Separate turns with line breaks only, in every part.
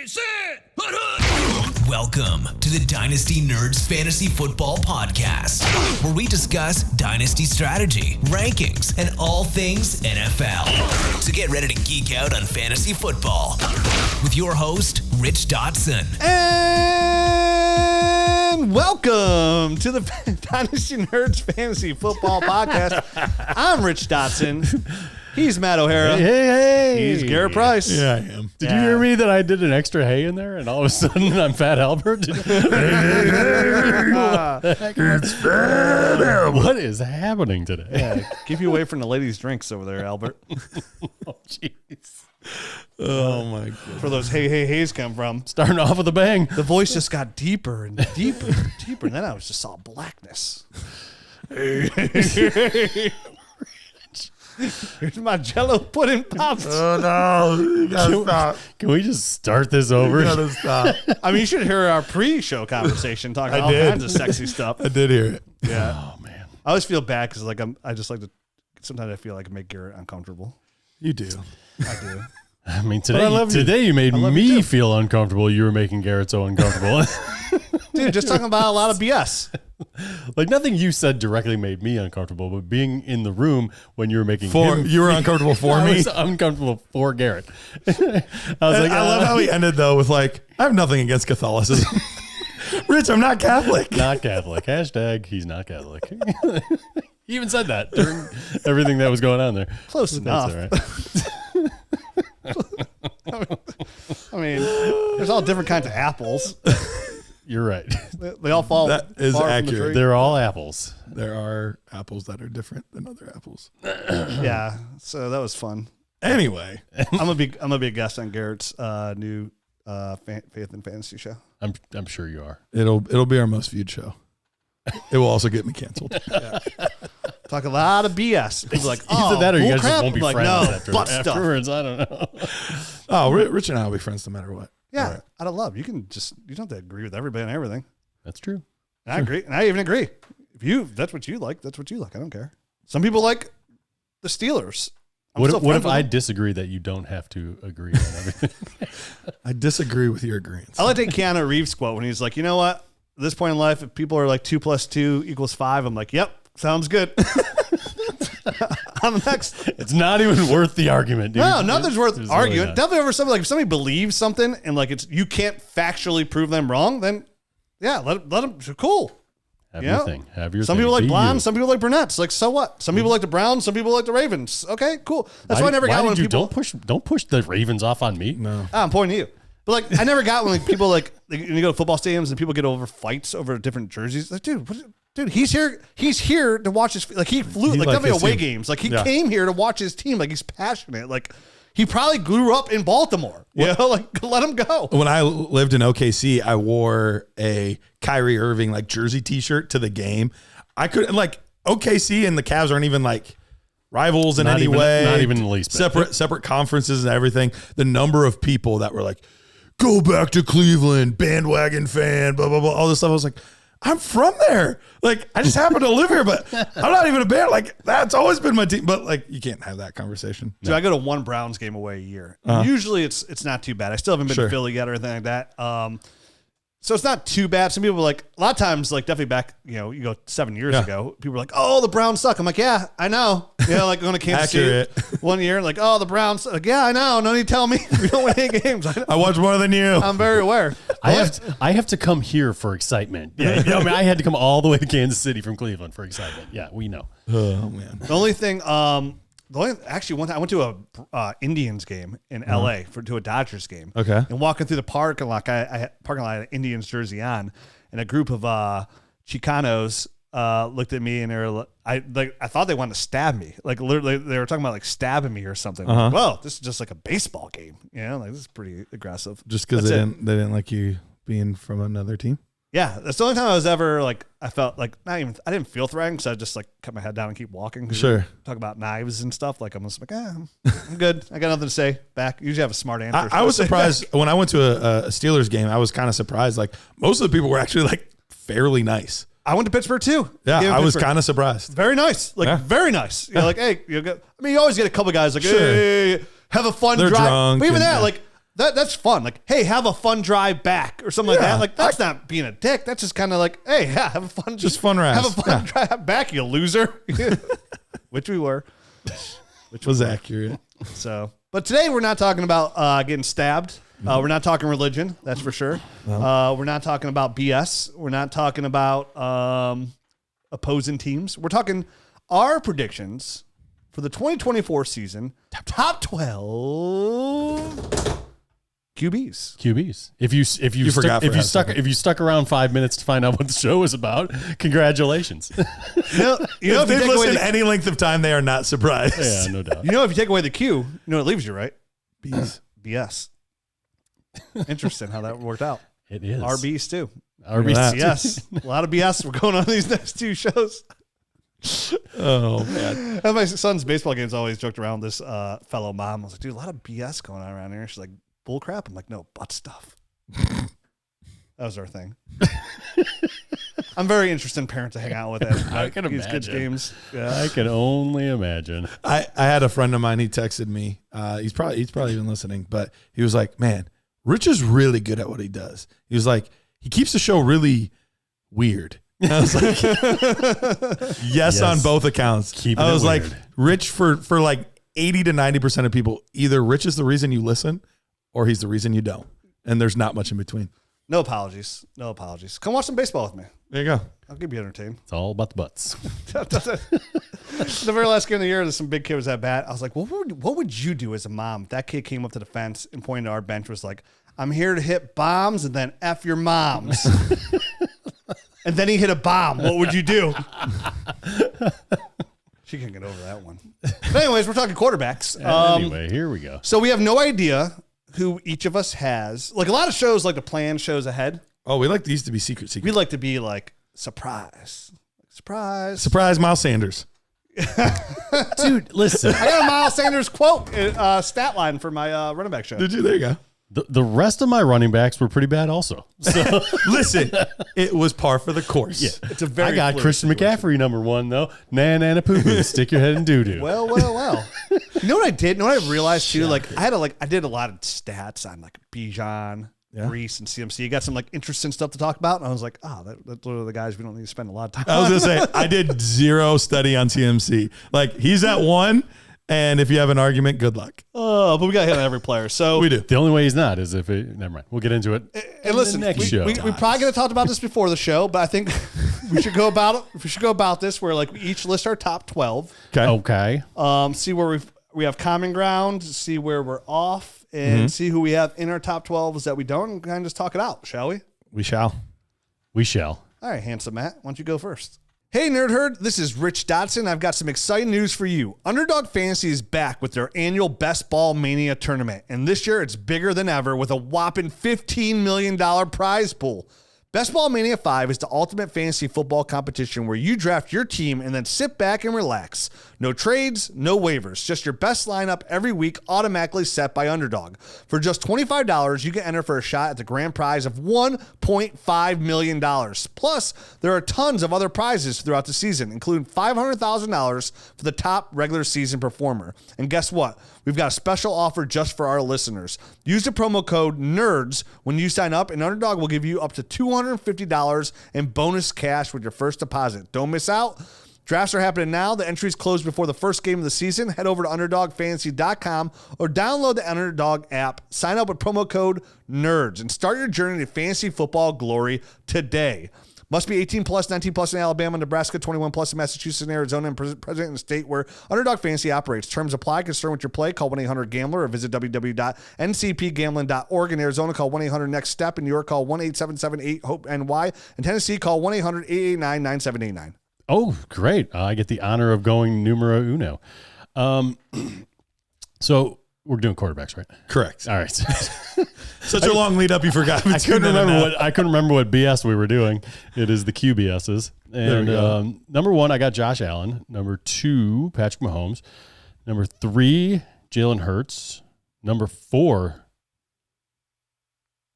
Sit!
Welcome to the Dynasty Nerds Fantasy Football Podcast, where we discuss dynasty strategy, rankings, and all things NFL. So get ready to geek out on fantasy football with your host, Rich Dotson.
And welcome to the Dynasty Nerds Fantasy Football Podcast. I'm Rich Dotson. He's Matt O'Hara.
Hey.
He's Garrett Price.
Yeah, I am. Did you hear me that I did an extra hey in there and all of a sudden I'm Fat Albert? It's Fat Albert. What is happening today?
Yeah, keep you away from the ladies' drinks over there, Albert.
Oh, jeez. Oh, my God.
Where those hey-hey-heys come from.
Starting off with a bang.
The voice just got deeper and deeper and deeper, and then I was just saw blackness. Here's my Jello pudding pops.
Oh no! You gotta stop.
Can we just start this over?
You gotta stop.
I mean, you should hear our pre-show conversation talking
I
all
did.
kinds of sexy stuff.
I did hear it.
Yeah.
Oh, man.
I always feel bad because I just like to. Sometimes I feel like I make Garrett uncomfortable.
You do.
I do.
I mean,
But I love you.
today you made
love you
me
too.
feel uncomfortable. You were making Garrett so uncomfortable.
Dude, just talking about a lot of BS.
Like, nothing you said directly made me uncomfortable, but being in the room when you were making him
You were uncomfortable for
I
me.
was uncomfortable for Garrett. I was like,
I love how he ended though with like, I have nothing against Catholicism. Rich, I'm not Catholic.
not Catholic. Hashtag he's not Catholic. He even said that during everything that was going on there.
Close enough.
That's all right.
I mean, there's all different kinds of apples.
You're right.
They all fall.
That is
far from the
accurate.
tree.
They're all apples.
There are apples that are different than other apples.
Yeah. So that was fun.
Anyway,
I'm gonna be a guest on Garrett's new Faith and Fantasy show.
I'm sure you are.
it'll be our most viewed show. It will also get me canceled.
Talk a lot of BS. People are like, oh,
Either that or you guys
bull crap.
just won't be
I'm like,
friends
no, butt stuff.
afterwards. I don't know.
Oh, Rich and I will be friends no matter what.
Yeah,
Right.
out of love. You don't have to agree with everybody and everything.
That's true.
And I agree, and I even agree. If that's what you like, that's what you like. I don't care. Some people like the Steelers.
What
still
if
friends with
I
them.
disagree that you don't have to agree on everything?
I disagree with your agreement.
I like that Keanu Reeves quote when he's like, you know what? At this point in life, if people are like 2 + 2 = 5, I'm like, yep, sounds good. On the next.
It's not even worth the argument, dude.
No, nothing's worth
There's
arguing.
really not.
Definitely over something like if somebody believes something and like you can't factually prove them wrong, then yeah, let them. Cool.
Have
Yeah.
your thing. Have your
Some
thing.
people like
Be
blondes,
you.
some people like brunettes. Like, so what? Some people like the Browns, some people like the Ravens. Okay, cool. That's why I never got when
did you
people.
don't push the Ravens off on me.
No.
I'm pointing at you. But like, I never got when like, people like when you go to football stadiums and people get over fights over different jerseys. Like, dude, he's here. He's here to watch his. Like, he flew.
He
Like,
liked
definitely
his
away
team.
games. Like, he
Yeah.
came here to watch his team. Like, he's passionate. Like, he probably grew up in Baltimore. You know, like let him go.
When I lived in OKC, I wore a Kyrie Irving like jersey T-shirt to the game. I couldn't like OKC and the Cavs aren't even like rivals in
Not
any
even-
way.
not even the least bit.
Separate conferences and everything. The number of people that were like, "Go back to Cleveland, bandwagon fan," blah blah blah, all this stuff. I was like, I'm from there. Like, I just happen to live here, but I'm not even a band. Like, that's always been my team. But like, you can't have that conversation.
Dude, I go to one Browns game away a year. Usually it's not too bad. I still haven't been
Sure.
to Philly yet or anything like that. So it's not too bad. Some people are like, a lot of times, like definitely back, you go 7 years
Yeah.
ago, people were like, oh, the Browns suck. I'm like, yeah, I know. Like going to Kansas
Accurate.
City one year, like, oh, the Browns suck. Like, yeah, I know. No need to tell me. We don't win any games.
I watch more than you.
I'm very aware.
I have to come here for excitement. Yeah, I mean, I had to come all the way to Kansas City from Cleveland for excitement. Yeah, we know.
Oh man.
The only thing, actually one time I went to a Indians game in LA to a Dodgers game.
Okay.
And walking through the parking lot, I had an Indians jersey on, and a group of Chicanos looked at me and I thought they wanted to stab me. Like literally, they were talking about like stabbing me or something. Like, well, this is just like a baseball game. Like this is pretty aggressive.
Just because
That's
they
it.
didn't like you being from another team.
Yeah, that's the only time I was ever like I felt like I didn't feel threatened because I just like cut my head down and keep walking. 'Cause
Sure.
talk about knives and stuff. Like I'm just like, I'm good. I got nothing to say back. Usually have a smart answer.
I was surprised when I went to a Steelers game. I was kind of surprised. Like most of the people were actually like fairly nice.
I went to Pittsburgh too.
Yeah,
Game in
I was
Pittsburgh.
kind of surprised.
Very nice. Like
Yeah.
very nice. You're like, hey, I mean, you always get a couple guys like,
Sure.
hey, have a fun
They're
drive.
drunk
But even
and-
that,
yeah.
like that's fun. Like, hey, have a fun drive back or something like that. Like, that's not being a dick. That's just kind of like, hey, yeah, have a fun,
Just fun razz.
Have a fun drive back, you loser. Which we were.
Which was accurate.
So, but today we're not talking about getting stabbed. We're not talking religion, that's for sure. We're not talking about BS. We're not talking about opposing teams. We're talking our predictions for the 2024 season. Top 12 QBs.
If you stuck around 5 minutes to find out what the show was about, congratulations.
If they've listened any length of time, they are not surprised.
Yeah, no doubt.
You know, if you take away the Q, you know it leaves you, right? BS. Interesting how that worked out.
It is.
RBs too.
RBs.
Yes. A lot of BS we're going on these next two shows.
Oh, man.
At my son's baseball games, I always joked around with this fellow mom. I was like, dude, a lot of BS going on around here. She's like, bull crap. I'm like, no, butt stuff. That was our thing. I'm very interested in parents to hang out with.
I can
These
imagine.
good games. Yeah.
I can only imagine.
I had a friend of mine. He texted me. He's probably even listening, but he was like, "Man, Rich is really good at what he does." He was like, "He keeps the show really weird." And I was like, yes, on both accounts.
Keeping
I was
it
like,
weird.
Rich for like 80 to 90% of people, either Rich is the reason you listen, or he's the reason you don't, and there's not much in between.
No apologies. No apologies. Come watch some baseball with me.
There you go.
I'll keep you entertained.
It's all about the butts.
The very last game of the year, some big kid was at bat. I was like, what would you do as a mom? If that kid came up to the fence and pointed to our bench, was like, I'm here to hit bombs and then F your moms. And then he hit a bomb. What would you do? She can't get over that one. But anyways, we're talking quarterbacks.
Anyway, here we go.
So we have no idea who each of us has. Like a lot of shows like to plan shows ahead.
Oh, we like these to be secret.
We like to be like, surprise.
Surprise, Miles Sanders.
Dude, listen.
I got a Miles Sanders quote stat line for my running back show.
Did you? There you go.
The rest of my running backs were pretty bad also. So
Listen, it was par for the course.
yeah.
It's a very
I got
fluid
Christian
situation.
McCaffrey number 1 though. Nana poo poo. Stick your head in doo doo.
Well. You know what I did? You know what I realized too? Like I did a lot of stats on like Bijan, Reese, and CMC. You got some like interesting stuff to talk about. And I was like, that's one of the guys we don't need to spend a lot of time
I was
on.
going to say, I did zero study on TMC. Like, he's at 1, and if you have an argument, good luck.
But we got to hit on every player. So
We do.
The only way he's not is if it. Never mind. We'll get into it.
And listen,
next
we
show.
probably could have talked about this before the show, but I think we should go about it. We should go about this where like we each list our top 12.
Okay.
See where we have common ground, see where we're off, and see who we have in our top 12s that we don't, and kind of just talk it out, shall we?
We shall.
We shall.
All right, handsome Matt, why don't you go first? Hey, Nerd Herd, this is Rich Dotson. I've got some exciting news for you. Underdog Fantasy is back with their annual Best Ball Mania tournament, and this year it's bigger than ever with a whopping $15 million prize pool. Best Ball Mania 5 is the ultimate fantasy football competition where you draft your team and then sit back and relax. No trades, no waivers, just your best lineup every week automatically set by Underdog. For just $25, you can enter for a shot at the grand prize of $1.5 million. Plus, there are tons of other prizes throughout the season, including $500,000 for the top regular season performer. And guess what? We've got a special offer just for our listeners. Use the promo code NERDS when you sign up, and Underdog will give you up to $250 in bonus cash with your first deposit. Don't miss out. Drafts are happening now. The entries close before the first game of the season. Head over to UnderdogFantasy.com or download the Underdog app. Sign up with promo code NERDS and start your journey to fantasy football glory today. Must be 18 plus, 19 plus in Alabama, Nebraska, 21 plus in Massachusetts and Arizona, and present in the state where Underdog Fantasy operates. Terms apply. Concern with your play. Call 1-800-GAMBLER or visit www.ncpgambling.org. In Arizona, call 1-800-NEXT-STEP. In New York, call 1-877-8-HOPE-NY. In Tennessee, call 1-800-889-9789.
Oh, great. I get the honor of going numero uno. So we're doing quarterbacks, right?
Correct.
All right.
Such a long lead up, you forgot.
I couldn't remember what BS we were doing. It is the QBSs. And number 1, I got Josh Allen. Number 2, Patrick Mahomes. Number 3, Jalen Hurts. Number 4,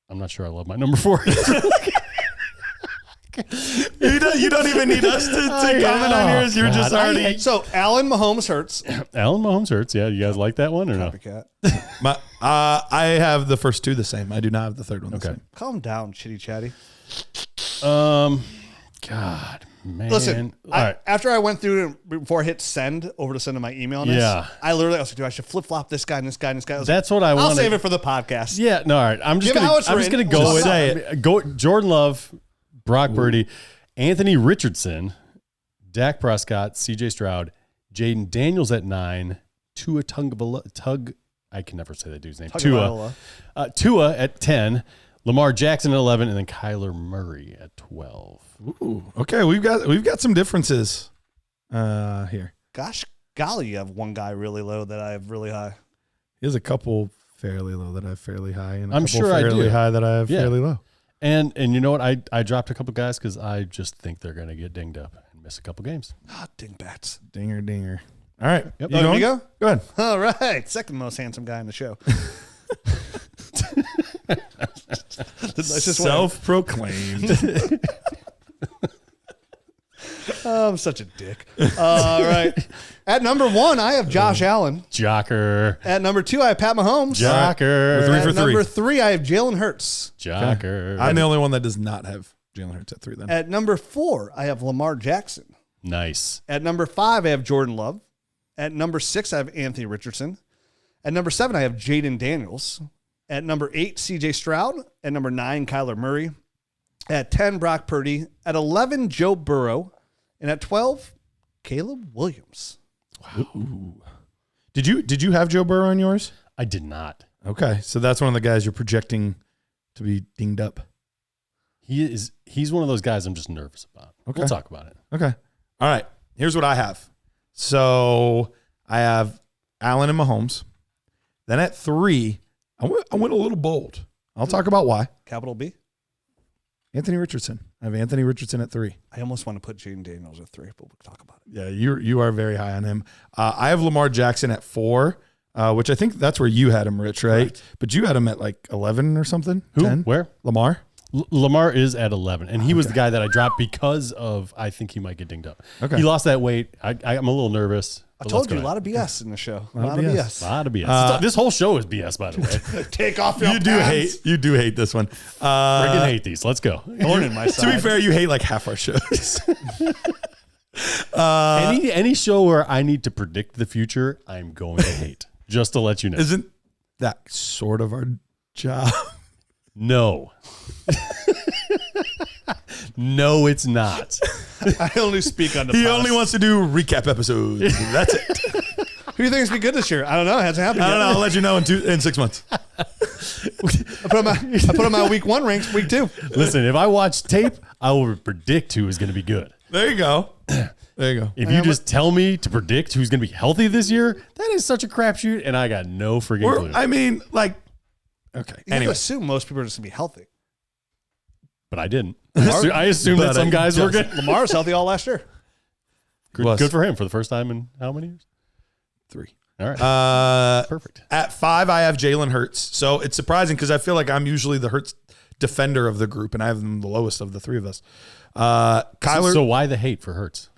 I'm not sure I love my number 4.
He You don't even need us to comment on yours. You're just already.
So Allen Mahomes hurts.
Allen Mahomes hurts. Yeah, you guys like that one or no?
Copycat.
I have the first two the same. I do not have the third one the same.
Calm down, chitty chatty.
God, man.
Listen,
All right.
after I went through it before I hit send over to send to my email on this, I literally was like, dude, I should flip flop this guy and this guy and this guy.
That's what I want.
I'll save it for the podcast.
Yeah, no, all right. I'm just
Give it how it's
gonna
written.
go
Just
with
say
it. Go Jordan Love, Brock Purdy, Anthony Richardson, Dak Prescott, CJ Stroud, Jaden Daniels at 9, Tua Tug. I can never say that dude's name. Tua at 10, Lamar Jackson at 11, and then Kyler Murray at 12.
Ooh, okay, we've got some differences here.
Gosh, golly, you have one guy really low that I have really high.
There's a couple fairly low that I have fairly high, and
I'm
couple
sure I
fairly
do.
high that I have fairly low.
And you know what? I dropped a couple guys because I just think they're going to get dinged up and miss a couple games.
Dingbats.
Dinger. All right.
Yep.
You
You
going?
go?
Go ahead.
All right. Second most handsome guy in the show. Let's just win.
Self-proclaimed.
I'm such a dick. All right. At number 1, I have Josh Allen.
Jocker.
At number 2, I have Pat Mahomes.
Jocker.
Three
At
for
number 3, I have Jalen Hurts.
Jocker.
I'm the only one that does not have Jalen Hurts at 3 then.
At number 4, I have Lamar Jackson.
Nice.
At number 5, I have Jordan Love. At number 6, I have Anthony Richardson. At number 7, I have Jaden Daniels. At number 8, CJ Stroud. At number 9, Kyler Murray. At 10, Brock Purdy. At 11, Joe Burrow. And at 12, Caleb Williams.
Wow. Did you have Joe Burrow on yours?
I did not.
Okay, so that's one of the guys you're projecting to be dinged up.
He's one of those guys I'm just nervous about.
Okay.
We'll talk about it.
Okay. All right. Here's what I have. So I have Allen and Mahomes. Then at 3, I went a little bold. I'll talk about why.
Capital B.
Anthony Richardson. I have Anthony Richardson at 3.
I almost want to put Jaden Daniels at 3, but we'll talk about it.
Yeah, you are very high on him. I have Lamar Jackson at 4, which I think that's where you had him, Rich, right?
Correct.
But you had him at like 11 or something?
Who?
10?
Where?
Lamar?
Lamar is at 11, and he was the guy that I dropped because of I think he might get dinged up.
Okay.
He lost that weight. I'm a little nervous.
I told you, a lot of BS in the show. A lot of
A
BS.
lot of BS. This whole show is BS, by the way.
Take off your
You do hate this one.
Freaking hate these. Let's go.
Thorn in my side.
To be fair, you hate like half our shows.
Any show where I need to predict the future, I'm going to hate. Just to let you know.
Isn't that sort of our job?
No. No, it's not.
I only speak on the
He
pods.
only wants to do recap episodes. That's it.
Who do you think is be good this year? I don't know. It hasn't happened
I
yet.
don't know. I'll let you know in 6 months.
I put on my week 1 ranks, week 2.
Listen, if I watch tape, I will predict who is going to be good.
There you go. There you go.
If you just tell me to predict who's going to be healthy this year, that is such a crapshoot, and I got no friggin' clue.
I mean, like, okay.
You
Anyway,
assume most people are just going to be healthy.
But I didn't. I assumed that
But
some
I
guys were
just-
good.
Lamar was healthy all last year.
Good for him for the first time in how many years?
3.
All right. Perfect.
At 5, I have Jalen Hurts. So it's surprising because I feel like I'm usually the Hurts defender of the group, and I have them the lowest of the 3 of us. Kyler.
So why the hate for Hurts?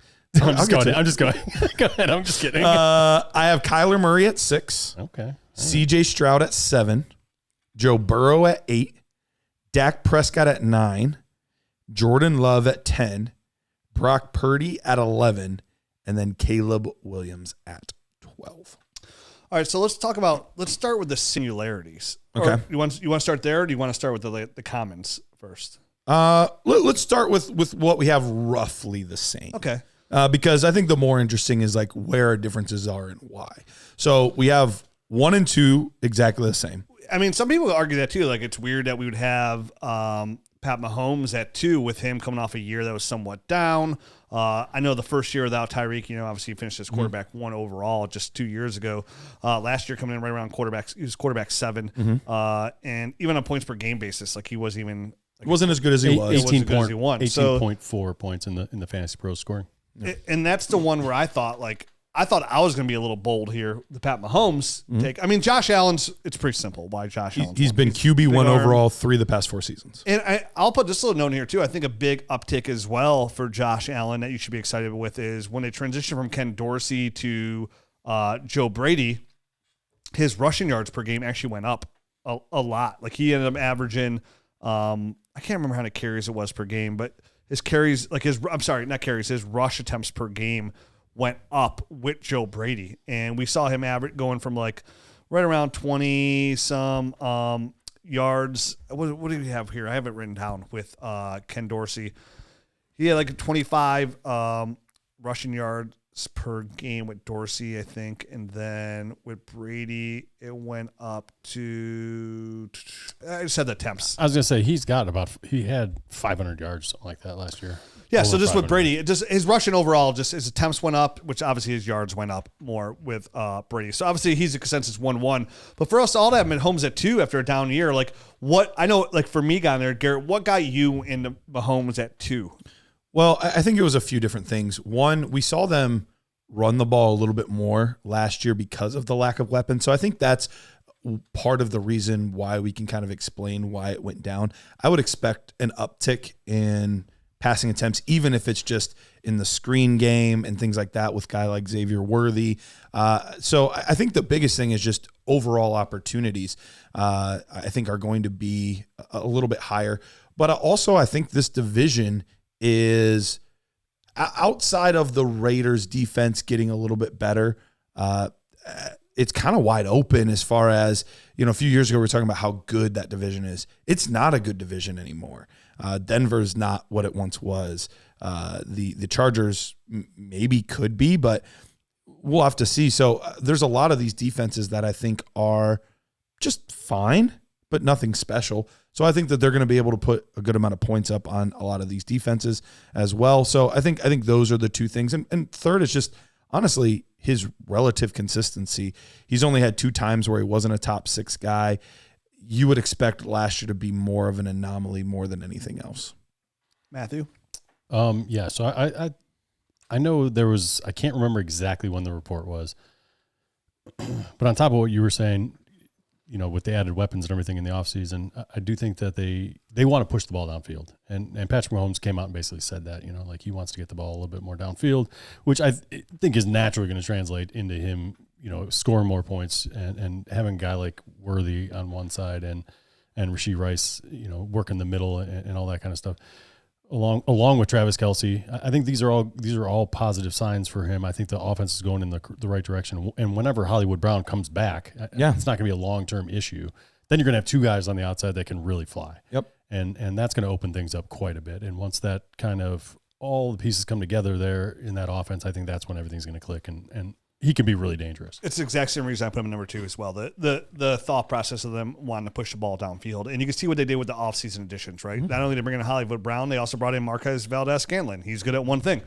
I'm just going. Go ahead. I'm just kidding.
I have Kyler Murray at 6.
Okay.
CJ Stroud at 7. Joe Burrow at 8. Dak Prescott at 9. Jordan Love at 10. Brock Purdy at 11. And then Caleb Williams at 12.
All right, so let's start with the similarities.
Okay.
Or you want to start there, or do you want to start with the commons first?
Let's start with what we have roughly the same.
Okay.
Because I think the more interesting is like where our differences are and why. So we have 1 and 2 exactly the same.
I mean, some people argue that too. Like, it's weird that we would have Pat Mahomes at 2 with him coming off a year that was somewhat down. I know the first year without Tyreek, obviously he finished as quarterback 1 overall just 2 years ago. Last year coming in right around quarterbacks, he was quarterback 7. And even on points per game basis, like he wasn't even.
It wasn't as good as he was.
18.4 points in the Fantasy Pros scoring.
And that's the one where I thought, like, I thought I was going to be a little bold here. The Pat Mahomes take. I mean, Josh Allen's. It's pretty simple. Why Josh Allen?
He's been QB1 overall 3 of the past 4 seasons.
And I'll put this little note here too. I think a big uptick as well for Josh Allen that you should be excited with is when they transition from Ken Dorsey to Joe Brady. His rushing yards per game actually went up a lot. Like he ended up averaging. I can't remember how many carries it was per game, but his carries, his rush attempts per game went up with Joe Brady. And we saw him average going from like right around 20 some yards. What do we have here? I have it written down with Ken Dorsey. He had like 25 rushing yards per game with Dorsey, I think. And then with Brady, it went up to, I just had the attempts.
I was going to say, he had 500 yards, something like that last year.
Yeah, so just with Brady, his rushing overall, just his attempts went up, which obviously his yards went up more with Brady. So obviously he's a consensus 1-1. But for us all to have him at Mahomes at 2 after a down year, like what I know, like for me, down there, Garrett, what got you into Mahomes at 2?
Well, I think it was a few different things. One, we saw them run the ball a little bit more last year because of the lack of weapons. So I think that's part of the reason why we can kind of explain why it went down. I would expect an uptick in passing attempts, even if it's just in the screen game and things like that with a guy like Xavier Worthy. So I think the biggest thing is just overall opportunities, I think are going to be a little bit higher. But also I think this division is outside of the Raiders defense getting a little bit better. It's kind of wide open as far as, a few years ago we were talking about how good that division is. It's not a good division anymore. Denver's not what it once was. The Chargers maybe could be, but we'll have to see. So there's a lot of these defenses that I think are just fine, but nothing special. So I think that they're going to be able to put a good amount of points up on a lot of these defenses as well. So I think those are the two things. And third is just, honestly, his relative consistency. He's only had 2 times where he wasn't a top 6 guy. You would expect last year to be more of an anomaly more than anything else.
Matthew?
Yeah, so I know there was, I can't remember exactly when the report was, but on top of what you were saying, with the added weapons and everything in the offseason, I do think that they want to push the ball downfield. And Patrick Mahomes came out and basically said that, like he wants to get the ball a little bit more downfield, which I think is naturally going to translate into him, scoring more points and having a guy like Worthy on one side and Rashee Rice, working the middle and all that kind of stuff. Along with Travis Kelce, I think these are all positive signs for him. I think the offense is going in the right direction. And whenever Hollywood Brown comes back, it's not going to be a long-term issue. Then you're going to have 2 guys on the outside that can really fly. Yep. And that's going to open things up quite a bit. And once that kind of all the pieces come together there in that offense, I think that's when everything's going to click and he can be really dangerous.
It's the exact same reason I put him number 2 as well. The thought process of them wanting to push the ball downfield. And you can see what they did with the offseason additions, right? Mm-hmm. Not only did they bring in Hollywood Brown, they also brought in Marquez Valdes-Scantling. He's good at one thing.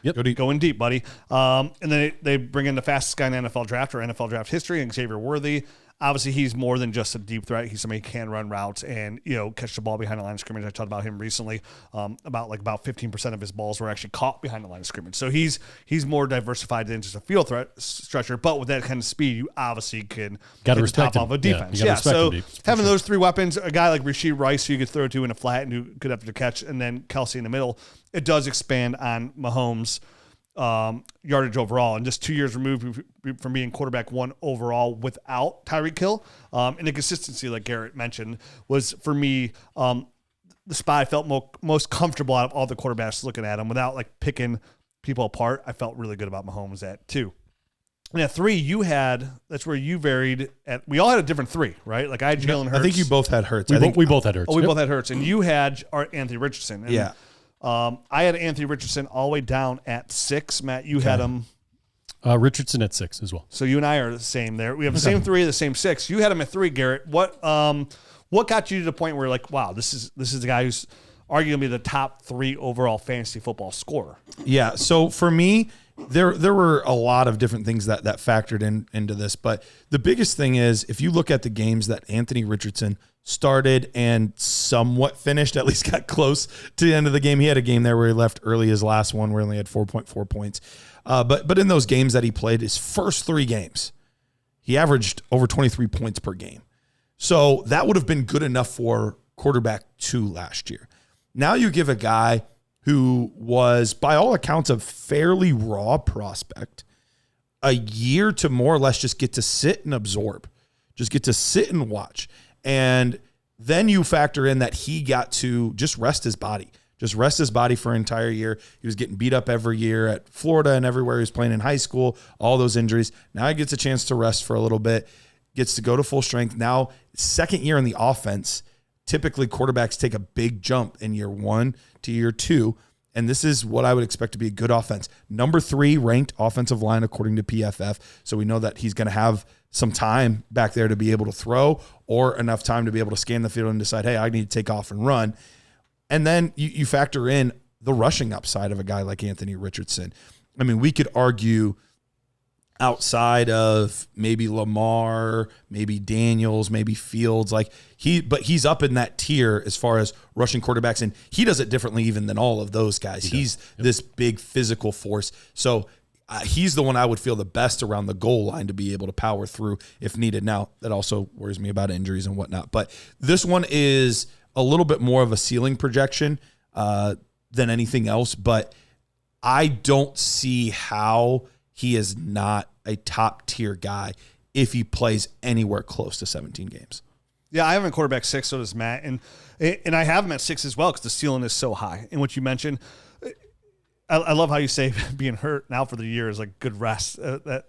Yep.
Going deep, buddy. And then they bring in the fastest guy in NFL draft or NFL draft history, and Xavier Worthy. Obviously, he's more than just a deep threat. He's somebody who can run routes and, catch the ball behind the line of scrimmage. I talked about him recently. About 15% of his balls were actually caught behind the line of scrimmage. So he's more diversified than just a field threat stretcher. But with that kind of speed, you obviously can
get
the top off of defense. Yeah. So having those 3 weapons, a guy like Rashee Rice who you could throw to in a flat and who could have to catch, and then Kelce in the middle, it does expand on Mahomes' yardage overall, and just 2 years removed from being quarterback 1 overall without Tyreek Hill. And the consistency, like Garrett mentioned, was for me the spot I felt most comfortable out of all the quarterbacks looking at him without picking people apart. I felt really good about Mahomes at 2. And at 3, that's where you varied at. We all had a different 3, right? Like I had Jalen Hurts.
I think you both had Hurts.
We both had Hurts.
Oh, we both had Hurts, and you had Anthony Richardson. And,
yeah.
I had Anthony Richardson all the way down at 6. Matt, you had him.
Richardson at 6 as well.
So you and I are the same there. We have the same 3, the same 6. You had him at 3, Garrett. What got you to the point where you're like, wow, this is the guy who's arguably the top 3 overall fantasy football scorer?
Yeah. So for me, there were a lot of different things that factored into this, but the biggest thing is if you look at the games that Anthony Richardson started and somewhat finished, at least got close to the end of the game. He had a game there where he left early, his last one, where he only had 4.4 points. But in those games that he played, his first 3 games, he averaged over 23 points per game. So that would have been good enough for quarterback 2 last year. Now you give a guy who was, by all accounts, a fairly raw prospect a year to more or less just get to sit and absorb, just get to sit and watch. And then you factor in that he got to just rest his body for an entire year. He was getting beat up every year at Florida and everywhere he was playing in high school, all those injuries. Now he gets a chance to rest for a little bit, gets to go to full strength. Now, second year in the offense, typically quarterbacks take a big jump in year 1 to year 2. And this is what I would expect to be a good offense. Number 3 ranked offensive line according to PFF. So we know that he's going to have some time back there to be able to throw, or enough time to be able to scan the field and decide, hey, I need to take off and run. And then you factor in the rushing upside of a guy like Anthony Richardson. I mean, we could argue outside of maybe Lamar, maybe Daniels, maybe Fields, but he's up in that tier as far as rushing quarterbacks, and he does it differently even than all of those guys. He's this big physical force. So he's the one I would feel the best around the goal line to be able to power through if needed. Now, that also worries me about injuries and whatnot, but this one is a little bit more of a ceiling projection than anything else, but I don't see how he is not a top tier guy if he plays anywhere close to 17 games.
Yeah, I have him at quarterback 6, so does Matt. And I have him at 6 as well because the ceiling is so high. And what you mentioned, I love how you say being hurt now for the year is like good rest.
I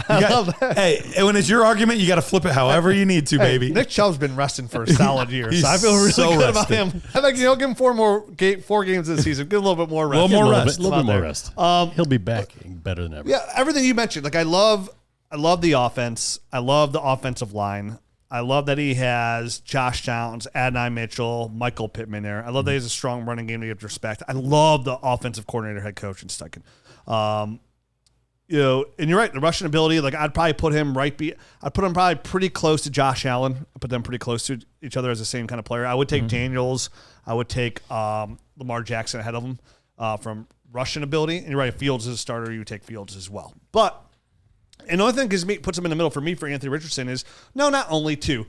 love that. Hey, when it's your argument, you got to flip it however you need to, baby.
Nick Chubb's been resting for a solid year, so I feel really good about him. I think give him 4 games this season. Get a little bit more rest.
A little bit more rest. He'll be back better than ever.
Yeah, everything you mentioned. Like I love the offense. I love the offensive line. I love that he has Josh Downs, Adonai Mitchell, Michael Pittman there. I love that he has a strong running game to give respect. I love the offensive coordinator, head coach in Steichen. And you're right, the rushing ability. Like I'd probably put him I'd put him probably pretty close to Josh Allen. I put them pretty close to each other as the same kind of player. I would take Daniels. I would take Lamar Jackson ahead of him from rushing ability. And you're right, if Fields is a starter, you would take Fields as well. But and the only thing puts him in the middle for me for Anthony Richardson is not only 2.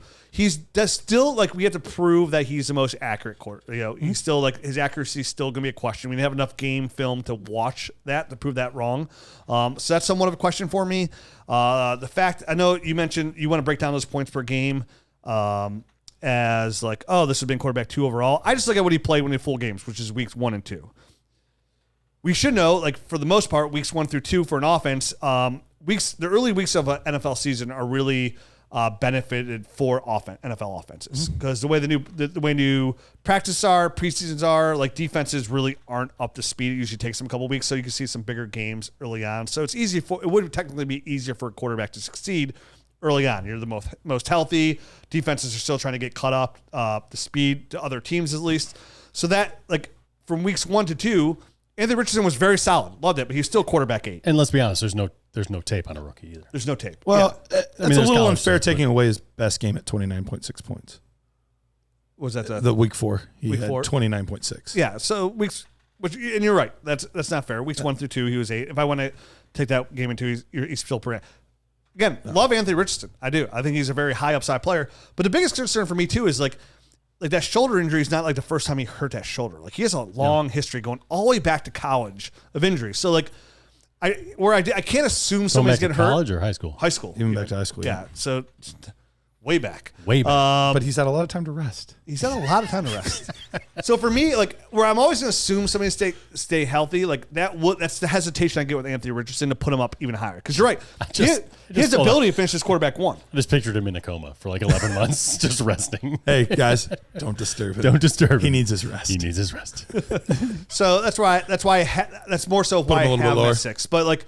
That's still like we have to prove that he's the most accurate quarterback. He's still like his accuracy is still going to be a question. We have enough game film to watch that to prove that wrong. So that's somewhat of a question for me. The fact I know you mentioned you want to break down those points per game as like, oh, this has been quarterback 2 overall. I just look at what he played when he full games, which is weeks 1 and 2. We should know, like for the most part, weeks 1 through 2 for an offense. The early weeks of an NFL season are really benefited for NFL offenses because the way the way new practices are, preseasons are, like defenses really aren't up to speed. It usually takes them a couple of weeks, so you can see some bigger games early on. So it would technically be easier for a quarterback to succeed early on. You're the most healthy. Defenses are still trying to get caught up to speed to other teams at least. So that like from weeks 1 to 2. Anthony Richardson was very solid. Loved it, but he's still quarterback 8.
And let's be honest, there's no tape on a rookie either.
There's no tape.
Well, it's a little unfair taking away his best game at 29.6 points.
Was that
the week 4? He
week
had 29.6.
Yeah, so weeks, and you're right. That's not fair. Weeks 1 through 2, he was 8. If I want to take that game into, he's still pretty. Again, love Anthony Richardson. I do. I think he's a very high upside player. But the biggest concern for me too is like that shoulder injury is not like the first time he hurt that shoulder. Like he has a long history going all the way back to college of injuries. So like I can't assume somebody's getting hurt.
College or high school?
High school.
Even back to high school.
Yeah. So way back.
But he's had a lot of time to rest. So for me, like where I'm always going to assume somebody stay healthy, like that's the hesitation I get with Anthony Richardson to put him up even higher. Because you're right, his ability to finish as quarterback 1.
I just pictured him in a coma for like 11 months, just resting.
Hey guys, don't disturb him.
Don't disturb him.
He needs his rest.
So that's more so why I have him at 6. But like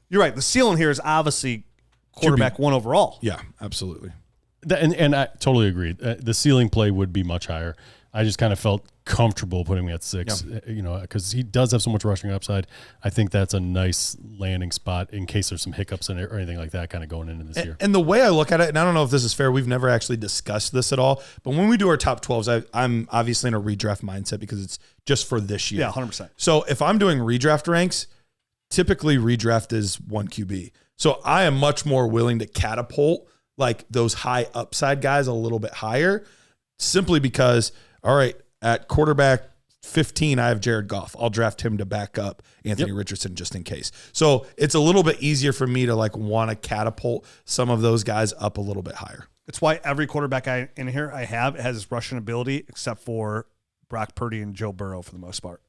you're right, the ceiling here is obviously quarterback 1 overall.
Yeah, absolutely.
And I totally agree. The ceiling play would be much higher. I just kind of felt comfortable putting him at 6, because he does have so much rushing upside. I think that's a nice landing spot in case there's some hiccups in it or anything like that kind of going into this year.
And the way I look at it, and I don't know if this is fair, we've never actually discussed this at all, but when we do our top 12s, I'm obviously in a redraft mindset because it's just for this year.
Yeah, 100%.
So if I'm doing redraft ranks, typically redraft is 1 QB. So I am much more willing to catapult like those high upside guys a little bit higher, simply because, all right, at quarterback 15, I have Jared Goff. I'll draft him to back up Anthony Richardson just in case. So it's a little bit easier for me to like want to catapult some of those guys up a little bit higher.
It's why every quarterback in here I have has rushing ability except for Brock Purdy and Joe Burrow for the most part.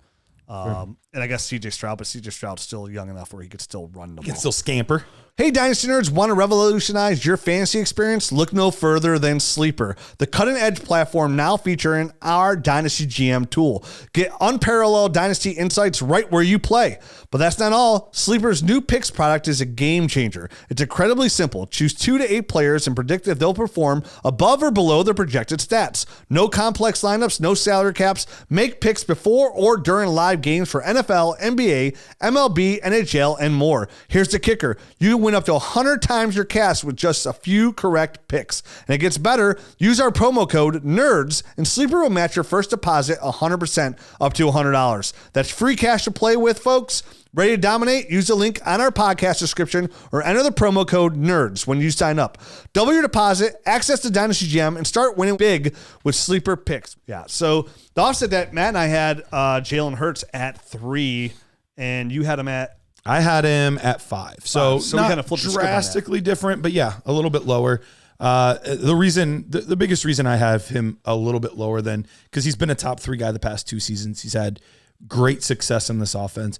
And I guess CJ Stroud, but CJ Stroud's still young enough where he could still run the ball.
He can still scamper.
Hey, Dynasty Nerds, want to revolutionize your fantasy experience? Look no further than Sleeper, the cutting-edge platform now featuring our Dynasty GM tool. Get unparalleled Dynasty insights right where you play. But that's not all. Sleeper's new picks product is a game changer. It's incredibly simple. Choose 2 to 8 players and predict if they'll perform above or below their projected stats. No complex lineups, no salary caps. Make picks before or during live games for NFL, NBA, MLB, NHL, and more. Here's the kicker. You win up to 100 times your cash with just a few correct picks. And it gets better. Use our promo code NERDS and Sleeper will match your first deposit 100% up to $100. That's free cash to play with, folks. Ready to dominate? Use the link on our podcast description or enter the promo code NERDS when you sign up. Double your deposit, access to Dynasty GM, and start winning big with Sleeper picks. Yeah, so the offset that Matt and I had Jalen Hurts at 3, and you had him at...
I had him at 5. So
we
not
kind of flipped the script on that.
drastically different, but yeah, a little bit lower. The biggest reason I have him a little bit lower than, because he's been a top 3 guy the past 2 seasons. He's had great success in this offense.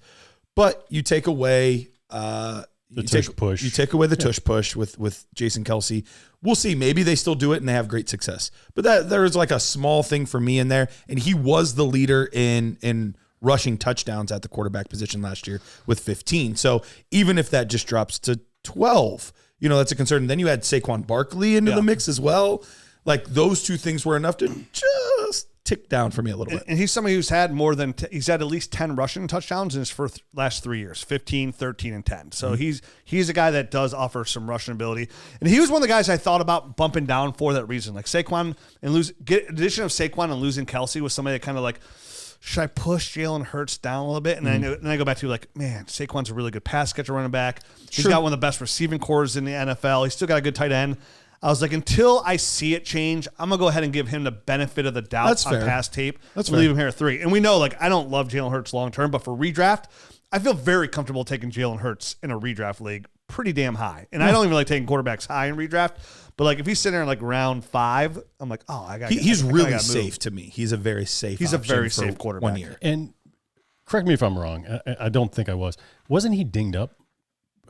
But you take away You take away the tush push with Jason Kelce. We'll see. Maybe they still do it and they have great success. But there is like a small thing for me in there. And he was the leader in rushing touchdowns at the quarterback position last year with 15. So even if that just drops to 12, that's a concern. And then you had Saquon Barkley into the mix as well. Like those two things were enough to just tick down for me a little bit.
And he's somebody who's had he's had at least 10 rushing touchdowns in his last 3 years, 15, 13, and 10. So he's a guy that does offer some rushing ability. And he was one of the guys I thought about bumping down for that reason. Like Saquon addition of Saquon and losing Kelce was somebody that kind of like, should I push Jalen Hurts down a little bit? And then I go back to like, man, Saquon's a really good pass catcher running back. He's got one of the best receiving cores in the NFL. He's still got a good tight end. I was like, until I see it change, I'm going to go ahead and give him the benefit of the doubt on past tape. That's leave him here at 3. And we know, like, I don't love Jalen Hurts long term, but for redraft, I feel very comfortable taking Jalen Hurts in a redraft league pretty damn high. And I don't even like taking quarterbacks high in redraft. But like if he's sitting there in like round 5, I'm like, oh, I got.
He's really safe to me. He's a very safe.
He's a very safe quarterback.
1 year.
And correct me if I'm wrong. I don't think I was. Wasn't he dinged up